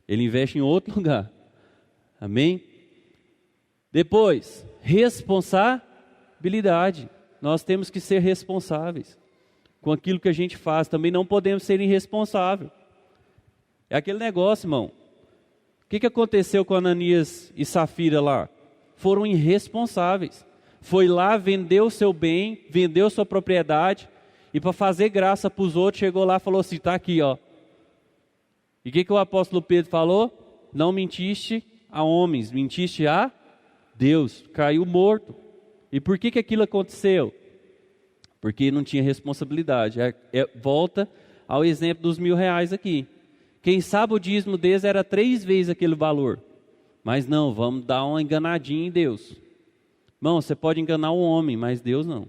Speaker 1: Ele investe em outro lugar. Amém? Depois, responsabilidade. Nós temos que ser responsáveis com aquilo que a gente faz. Também não podemos ser irresponsáveis. É aquele negócio, irmão. que aconteceu com Ananias e Safira lá? Foram irresponsáveis. Foi lá, vendeu o seu bem, vendeu sua propriedade, e para fazer graça para os outros, chegou lá e falou assim, está aqui, ó. E o que o apóstolo Pedro falou? Não mentiste a homens, mentiste a Deus. Caiu morto. E por que aquilo aconteceu? Porque não tinha responsabilidade. Volta ao exemplo dos R$1.000 aqui. Quem sabe o dízimo deles era 3 vezes aquele valor. Mas não, vamos dar uma enganadinha em Deus. Irmão, você pode enganar o homem, mas Deus não.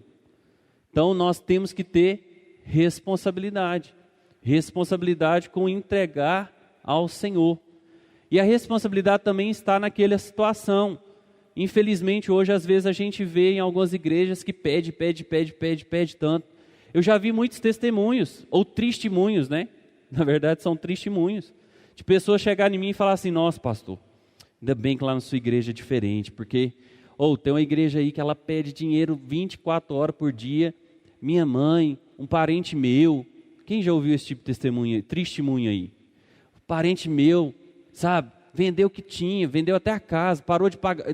Speaker 1: Então nós temos que ter responsabilidade. Responsabilidade com entregar ao Senhor. E a responsabilidade também está naquela situação. Infelizmente hoje às vezes a gente vê em algumas igrejas que pede tanto. Eu já vi muitos testemunhos, ou testemunhos, né? Na verdade são testemunhos. De pessoas chegarem em mim e falar assim, nossa pastor, ainda bem que lá na sua igreja é diferente, porque tem uma igreja aí que ela pede dinheiro 24 horas por dia. Minha mãe, um parente meu, quem já ouviu esse tipo de testemunho aí? Parente meu, sabe, vendeu o que tinha, vendeu até a casa,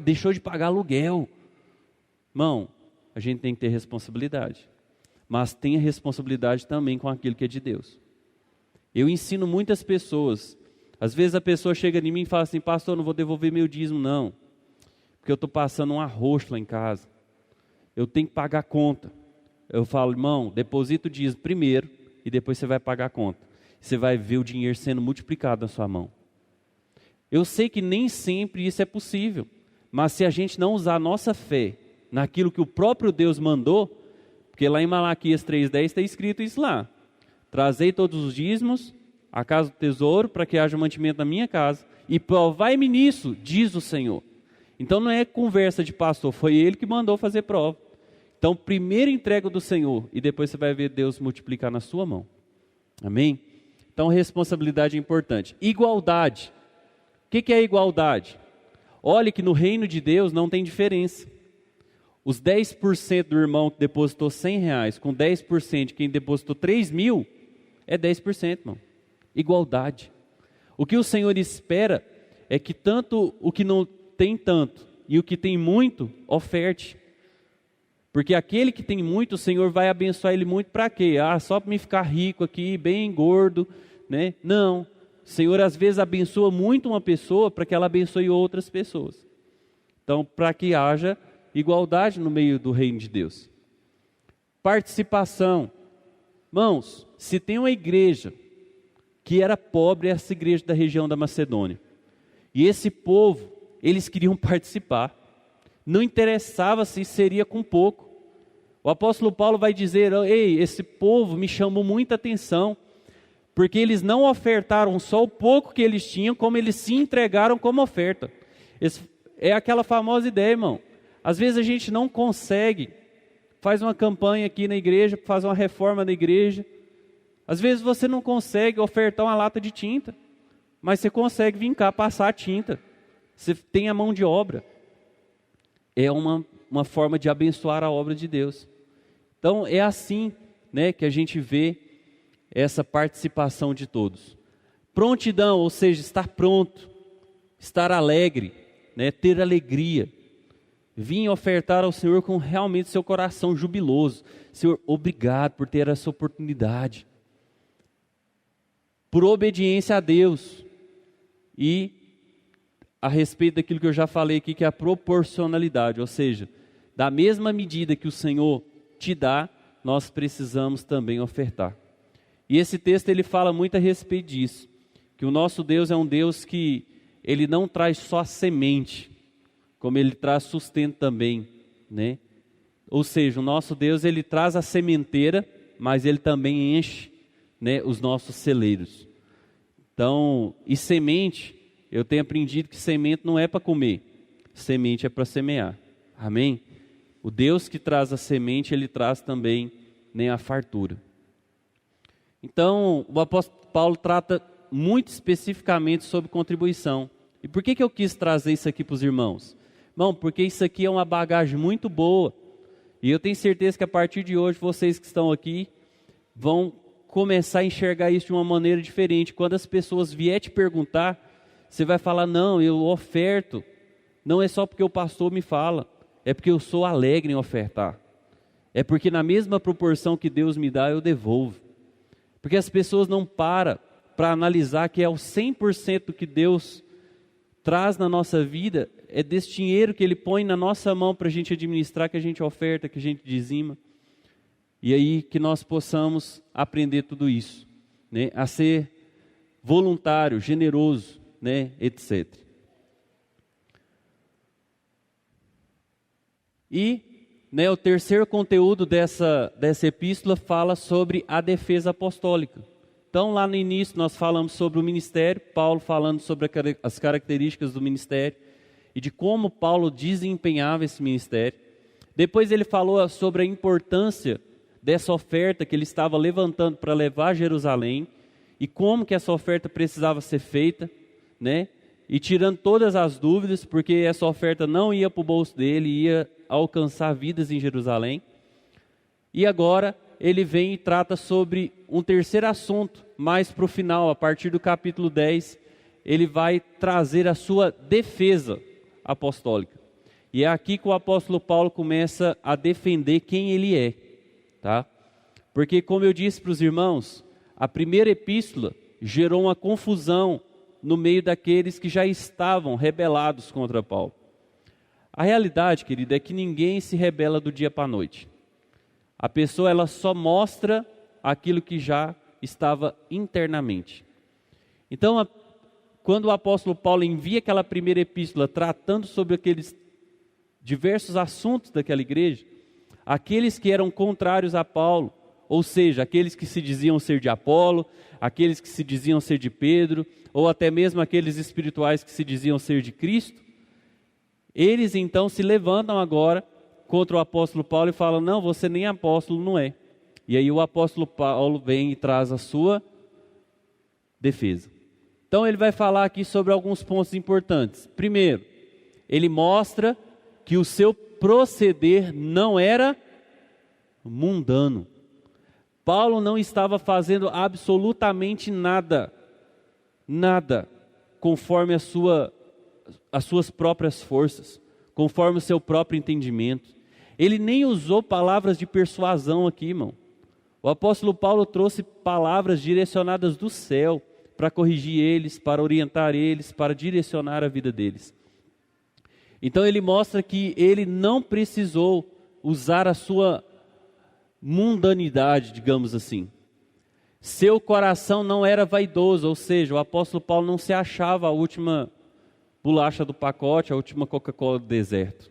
Speaker 1: deixou de pagar aluguel. Irmão, a gente tem que ter responsabilidade, mas tenha responsabilidade também com aquilo que é de Deus. Eu ensino muitas pessoas, às vezes a pessoa chega em mim e fala assim, pastor, não vou devolver meu dízimo não, porque eu estou passando um arroz lá em casa, eu tenho que pagar a conta. Eu falo, irmão, deposita o dízimo primeiro e depois você vai pagar a conta. Você vai ver o dinheiro sendo multiplicado na sua mão. Eu sei que nem sempre isso é possível, mas se a gente não usar a nossa fé naquilo que o próprio Deus mandou, porque lá em Malaquias 3,10 está escrito isso lá. Trazei todos os dízimos à casa do tesouro para que haja mantimento na minha casa e provai-me nisso, diz o Senhor. Então não é conversa de pastor, foi ele que mandou fazer prova. Então primeiro entrega do Senhor e depois você vai ver Deus multiplicar na sua mão. Amém? Então responsabilidade é importante. Igualdade. O que é igualdade? Olhe que no reino de Deus não tem diferença. Os 10% do irmão que depositou R$100 com 10% de quem depositou 3.000 é 10%, irmão. Igualdade. O que o Senhor espera é que tanto o que não tem tanto e o que tem muito, oferte. Porque aquele que tem muito, o Senhor vai abençoar ele muito para quê? Só para me ficar rico aqui, bem gordo, né? Não. O Senhor às vezes abençoa muito uma pessoa para que ela abençoe outras pessoas. Então, para que haja igualdade no meio do reino de Deus. Participação. Irmãos, se tem uma igreja que era pobre, essa igreja da região da Macedônia. E esse povo, eles queriam participar. Não interessava se seria com pouco. O apóstolo Paulo vai dizer, ei, esse povo me chamou muita atenção, porque eles não ofertaram só o pouco que eles tinham, como eles se entregaram como oferta. É aquela famosa ideia, irmão. Às vezes a gente não consegue, faz uma campanha aqui na igreja, faz uma reforma na igreja. Às vezes você não consegue ofertar uma lata de tinta, mas você consegue vir cá passar a tinta. Você tem a mão de obra. É uma forma de abençoar a obra de Deus. Então é assim, né, que a gente vê essa participação de todos. Prontidão, ou seja, estar pronto, estar alegre, né, ter alegria. Vim ofertar ao Senhor com realmente seu coração jubiloso. Senhor, obrigado por ter essa oportunidade. Por obediência a Deus. E a respeito daquilo que eu já falei aqui, que é a proporcionalidade. Ou seja, da mesma medida que o Senhor te dá, nós precisamos também ofertar. E esse texto ele fala muito a respeito disso. Que o nosso Deus é um Deus que Ele não traz só semente, como Ele traz sustento também, né? Ou seja, o nosso Deus Ele traz a sementeira, mas Ele também enche, né, os nossos celeiros. Então, e semente, eu tenho aprendido que semente não é para comer, semente é para semear. Amém? O Deus que traz a semente, Ele traz também, né, a fartura. Então, o apóstolo Paulo trata muito especificamente sobre contribuição. E por que eu quis trazer isso aqui para os irmãos? Irmão, porque isso aqui é uma bagagem muito boa. E eu tenho certeza que a partir de hoje, vocês que estão aqui, vão começar a enxergar isso de uma maneira diferente. Quando as pessoas vierem te perguntar, você vai falar, não, eu oferto. Não é só porque o pastor me fala, é porque eu sou alegre em ofertar. É porque na mesma proporção que Deus me dá, eu devolvo. Porque as pessoas não param para analisar que é o 100% que Deus traz na nossa vida, é desse dinheiro que Ele põe na nossa mão para a gente administrar, que a gente oferta, que a gente dizima. E aí que nós possamos aprender tudo isso, né? A ser voluntário, generoso, né? Etc. E, né, o terceiro conteúdo dessa epístola fala sobre a defesa apostólica. Então, lá no início, nós falamos sobre o ministério, Paulo falando sobre as características do ministério e de como Paulo desempenhava esse ministério. Depois ele falou sobre a importância dessa oferta que ele estava levantando para levar a Jerusalém e como que essa oferta precisava ser feita, né? E tirando todas as dúvidas, porque essa oferta não ia para o bolso dele, ia alcançar vidas em Jerusalém. E agora ele vem e trata sobre um terceiro assunto, mais para o final, a partir do capítulo 10, ele vai trazer a sua defesa apostólica. E é aqui que o apóstolo Paulo começa a defender quem ele é, tá? Porque, como eu disse para os irmãos, a primeira epístola gerou uma confusão no meio daqueles que já estavam rebelados contra Paulo. A realidade, querido, é que ninguém se rebela do dia para a noite. A pessoa, ela só mostra aquilo que já estava internamente. Então, quando o apóstolo Paulo envia aquela primeira epístola tratando sobre aqueles diversos assuntos daquela igreja, aqueles que eram contrários a Paulo, ou seja, aqueles que se diziam ser de Apolo, aqueles que se diziam ser de Pedro, ou até mesmo aqueles espirituais que se diziam ser de Cristo, eles então se levantam agora contra o apóstolo Paulo e falam, não, você nem apóstolo não é. E aí o apóstolo Paulo vem e traz a sua defesa. Então ele vai falar aqui sobre alguns pontos importantes. Primeiro, ele mostra que o seu proceder não era mundano. Paulo não estava fazendo absolutamente nada conforme as suas próprias forças, conforme o seu próprio entendimento. Ele nem usou palavras de persuasão aqui, irmão. O apóstolo Paulo trouxe palavras direcionadas do céu para corrigir eles, para orientar eles, para direcionar a vida deles. Então ele mostra que ele não precisou usar a sua mundanidade, digamos assim. Seu coração não era vaidoso, ou seja, o apóstolo Paulo não se achava a última bolacha do pacote, a última Coca-Cola do deserto,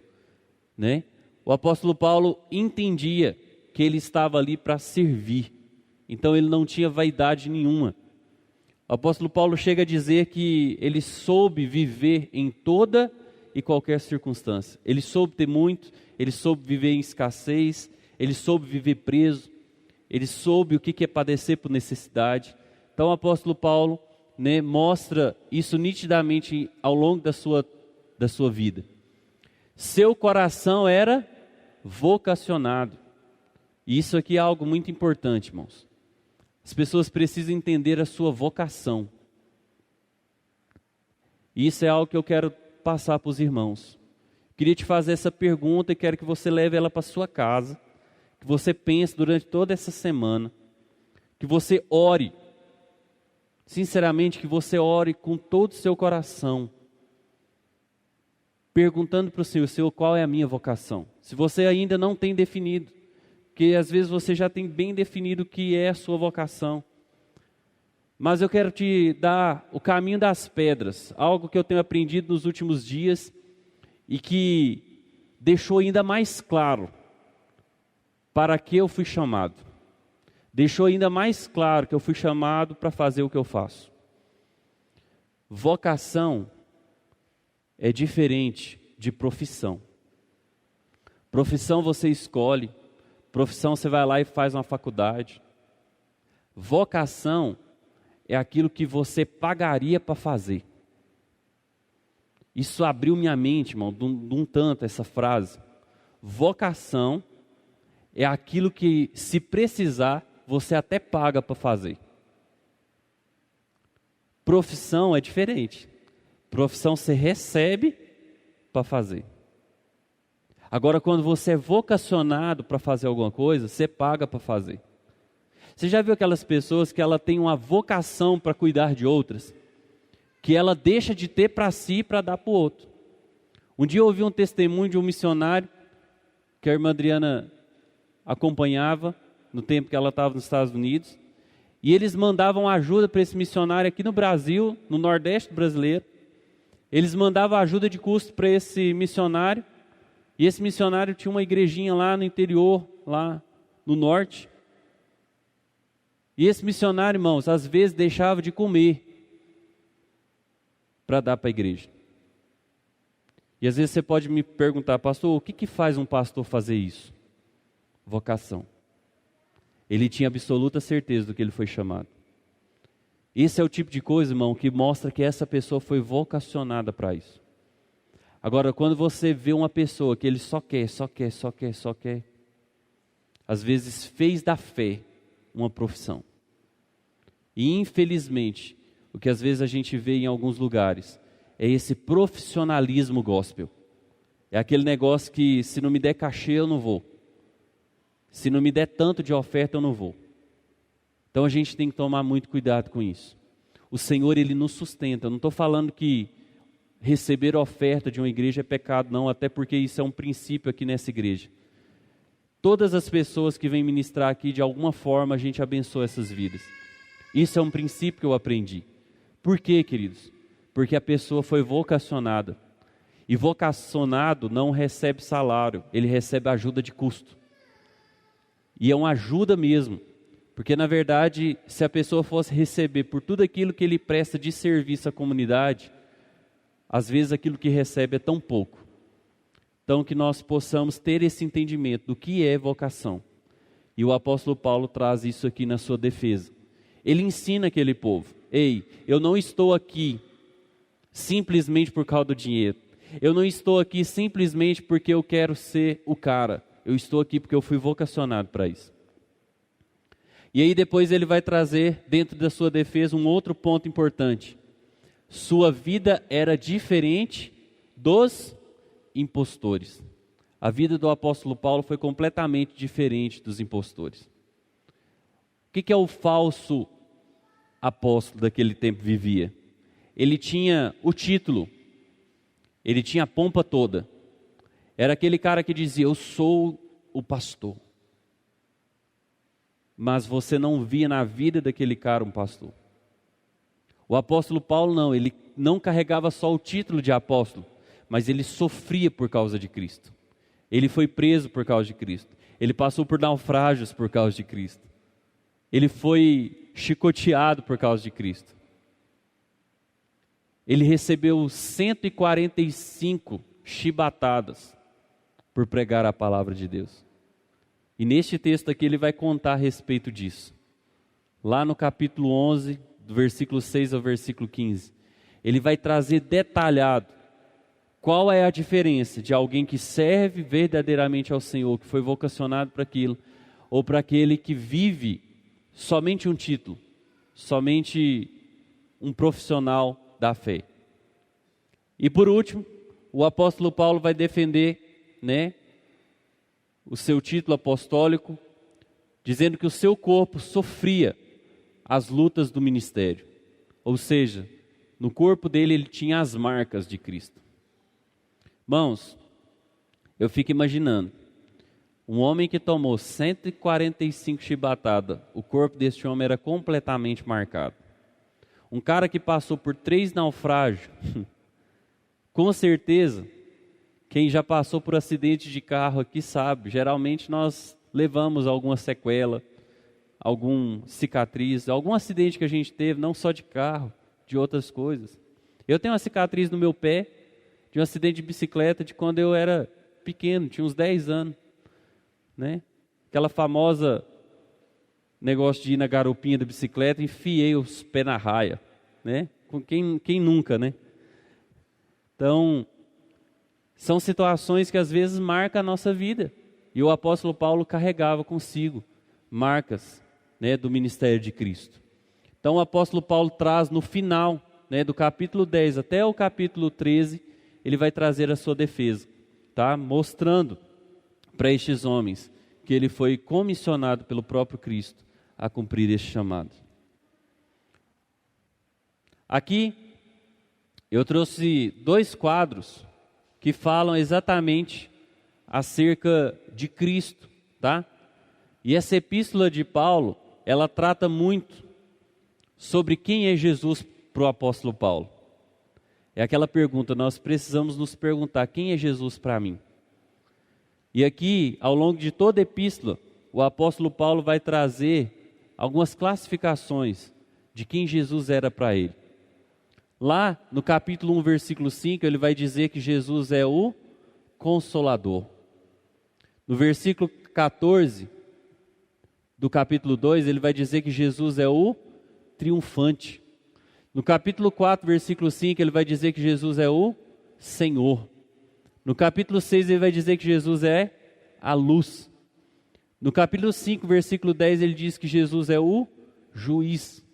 Speaker 1: né? O apóstolo Paulo entendia que ele estava ali para servir, então ele não tinha vaidade nenhuma. O apóstolo Paulo chega a dizer que ele soube viver em toda e qualquer circunstância. Ele soube ter muito, ele soube viver em escassez, ele soube viver preso, ele soube o que é padecer por necessidade. Então o apóstolo Paulo, né, mostra isso nitidamente ao longo da sua vida. Seu coração era vocacionado. E isso aqui é algo muito importante, irmãos. As pessoas precisam entender a sua vocação. E isso é algo que eu quero passar para os irmãos. Queria te fazer essa pergunta e quero que você leve ela para a sua casa. Que você pense durante toda essa semana. Que você ore. Sinceramente, que você ore com todo o seu coração. Perguntando para o Senhor, qual é a minha vocação? Se você ainda não tem definido. Porque às vezes você já tem bem definido o que é a sua vocação. Mas eu quero te dar o caminho das pedras. Algo que eu tenho aprendido nos últimos dias. E que deixou ainda mais claro para que eu fui chamado. Deixou ainda mais claro que eu fui chamado para fazer o que eu faço. Vocação é diferente de profissão. Profissão você escolhe. Profissão você vai lá e faz uma faculdade. Vocação é aquilo que você pagaria para fazer. Isso abriu minha mente, irmão, de um tanto essa frase. Vocação é aquilo que, se precisar, você até paga para fazer. Profissão é diferente. Profissão você recebe para fazer. Agora, quando você é vocacionado para fazer alguma coisa, você paga para fazer. Você já viu aquelas pessoas que ela tem uma vocação para cuidar de outras, que ela deixa de ter para si para dar para o outro? Um dia eu ouvi um testemunho de um missionário que a irmã Adriana acompanhava no tempo que ela estava nos Estados Unidos, e eles mandavam ajuda para esse missionário aqui no Brasil, no Nordeste brasileiro. Eles mandavam ajuda de custo para esse missionário, e esse missionário tinha uma igrejinha lá no interior, lá no norte. E esse missionário, irmãos, às vezes deixava de comer para dar para a igreja. E às vezes você pode me perguntar, pastor, o que faz um pastor fazer isso? Vocação. Ele tinha absoluta certeza do que ele foi chamado. Esse é o tipo de coisa, irmão, que mostra que essa pessoa foi vocacionada para isso. Agora, quando você vê uma pessoa que ele só quer, às vezes fez da fé uma profissão. E infelizmente, o que às vezes a gente vê em alguns lugares, é esse profissionalismo gospel. É aquele negócio que se não me der cachê eu não vou. Se não me der tanto de oferta eu não vou. Então a gente tem que tomar muito cuidado com isso. O Senhor, Ele nos sustenta. Eu não estou falando que receber oferta de uma igreja é pecado, não, até porque isso é um princípio aqui nessa igreja. Todas as pessoas que vêm ministrar aqui, de alguma forma a gente abençoa essas vidas. Isso é um princípio que eu aprendi. Por quê, queridos? Porque a pessoa foi vocacionada. E vocacionado não recebe salário, ele recebe ajuda de custo. E é uma ajuda mesmo. Porque na verdade, se a pessoa fosse receber por tudo aquilo que ele presta de serviço à comunidade, às vezes aquilo que recebe é tão pouco. Então que nós possamos ter esse entendimento do que é vocação. E o apóstolo Paulo traz isso aqui na sua defesa. Ele ensina aquele povo: ei, eu não estou aqui simplesmente por causa do dinheiro. Eu não estou aqui simplesmente porque eu quero ser o cara. Eu estou aqui porque eu fui vocacionado para isso. E aí depois ele vai trazer dentro da sua defesa um outro ponto importante. Sua vida era diferente dos impostores. A vida do apóstolo Paulo foi completamente diferente dos impostores. O que é o falso apóstolo daquele tempo vivia? Ele tinha o título, ele tinha a pompa toda. Era aquele cara que dizia: eu sou o pastor. Mas você não via na vida daquele cara um pastor. O apóstolo Paulo não, ele não carregava só o título de apóstolo, mas ele sofria por causa de Cristo. Ele foi preso por causa de Cristo. Ele passou por naufrágios por causa de Cristo. Ele foi chicoteado por causa de Cristo. Ele recebeu 145 chibatadas por pregar a palavra de Deus. E neste texto aqui ele vai contar a respeito disso. Lá no capítulo 11, do versículo 6 ao versículo 15. Ele vai trazer detalhado qual é a diferença de alguém que serve verdadeiramente ao Senhor, que foi vocacionado para aquilo, ou para aquele que vive somente um título, somente um profissional da fé. E por último, o apóstolo Paulo vai defender, o seu título apostólico, dizendo que o seu corpo sofria as lutas do ministério. Ou seja, no corpo dele ele tinha as marcas de Cristo. Irmãos, eu fico imaginando, um homem que tomou 145 chibatadas, o corpo desse homem era completamente marcado. Um cara que passou por 3 naufrágios, com certeza, quem já passou por acidente de carro aqui sabe, geralmente nós levamos alguma sequela, algum cicatriz, algum acidente que a gente teve, não só de carro, de outras coisas. Eu tenho uma cicatriz no meu pé, de um acidente de bicicleta de quando eu era pequeno, tinha uns 10 anos. Aquela famosa negócio de ir na garopinha da bicicleta, enfiei os pés na raia. Com quem nunca, Então, são situações que às vezes marcam a nossa vida. E o apóstolo Paulo carregava consigo marcas do ministério de Cristo. Então o apóstolo Paulo traz no final né, do capítulo 10 até o capítulo 13, ele vai trazer a sua defesa, tá? Mostrando para estes homens que ele foi comissionado pelo próprio Cristo a cumprir este chamado. Aqui eu trouxe 2 quadros que falam exatamente acerca de Cristo, tá? E essa epístola de Paulo, ela trata muito sobre quem é Jesus para o apóstolo Paulo. É aquela pergunta, nós precisamos nos perguntar, quem é Jesus para mim? E aqui, ao longo de toda a epístola, o apóstolo Paulo vai trazer algumas classificações de quem Jesus era para ele. Lá no capítulo 1, versículo 5, ele vai dizer que Jesus é o Consolador. No versículo 14 do capítulo 2, ele vai dizer que Jesus é o Triunfante. No capítulo 4, versículo 5, ele vai dizer que Jesus é o Senhor. No capítulo 6, ele vai dizer que Jesus é a luz. No capítulo 5, versículo 10, ele diz que Jesus é o juiz.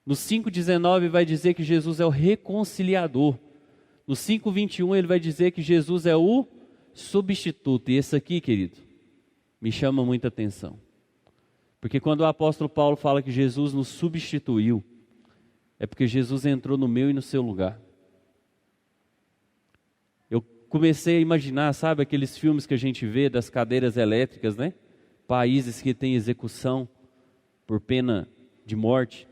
Speaker 1: No 5,19 vai dizer que Jesus é o reconciliador. No 5,21 ele vai dizer que Jesus é o substituto. E esse aqui, querido, me chama muita atenção. Porque quando o apóstolo Paulo fala que Jesus nos substituiu, é porque Jesus entrou no meu e no seu lugar. Eu comecei a imaginar, sabe, aqueles filmes que a gente vê das cadeiras elétricas, né? Países que têm execução por pena de morte.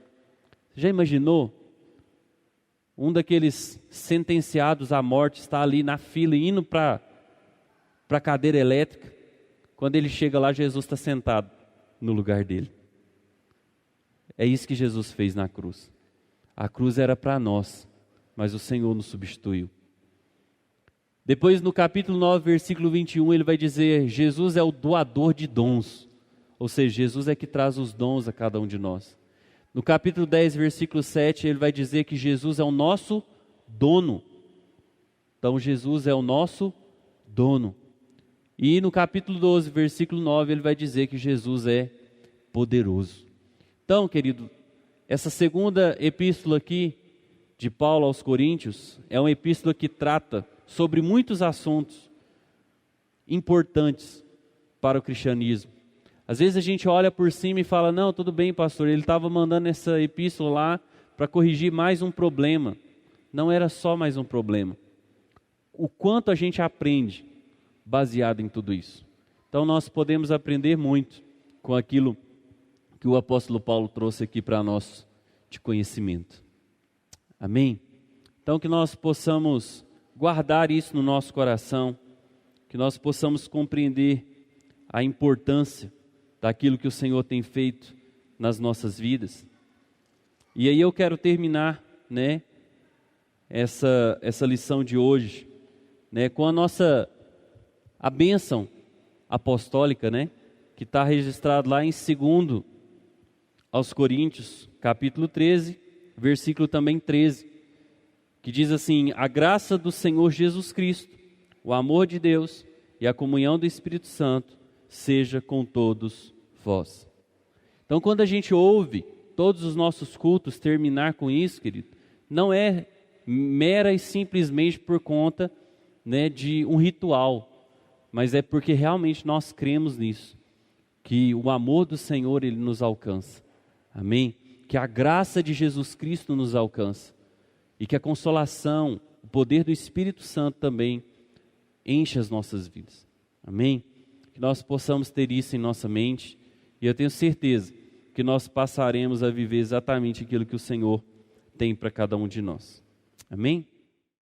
Speaker 1: Você já imaginou? Um daqueles sentenciados à morte está ali na fila, indo para a cadeira elétrica. Quando ele chega lá, Jesus está sentado no lugar dele. É isso que Jesus fez na cruz. A cruz era para nós, mas o Senhor nos substituiu. Depois no capítulo 9, versículo 21, ele vai dizer, Jesus é o doador de dons. Ou seja, Jesus é que traz os dons a cada um de nós. No capítulo 10, versículo 7, ele vai dizer que Jesus é o nosso dono. Então Jesus é o nosso dono. E no capítulo 12, versículo 9, ele vai dizer que Jesus é poderoso. Então, querido, essa segunda epístola aqui de Paulo aos Coríntios é uma epístola que trata sobre muitos assuntos importantes para o cristianismo. Às vezes a gente olha por cima e fala, não, tudo bem, pastor, ele estava mandando essa epístola lá para corrigir mais um problema. Não era só mais um problema. O quanto a gente aprende baseado em tudo isso. Então nós podemos aprender muito com aquilo que o apóstolo Paulo trouxe aqui para nós de conhecimento. Amém? Então que nós possamos guardar isso no nosso coração, que nós possamos compreender a importância daquilo que o Senhor tem feito nas nossas vidas. E aí eu quero terminar, né, essa lição de hoje, né, com a bênção apostólica, né, que está registrado lá em 2 aos Coríntios, capítulo 13, versículo também 13, que diz assim, a graça do Senhor Jesus Cristo, o amor de Deus e a comunhão do Espírito Santo seja com todos vós. Então, quando a gente ouve todos os nossos cultos terminar com isso, querido, não é mera e simplesmente por conta, né, de um ritual, mas é porque realmente nós cremos nisso, que o amor do Senhor, ele nos alcança. Amém? Que a graça de Jesus Cristo nos alcança e que a consolação, o poder do Espírito Santo também enche as nossas vidas. Amém? Que nós possamos ter isso em nossa mente e eu tenho certeza que nós passaremos a viver exatamente aquilo que o Senhor tem para cada um de nós. Amém?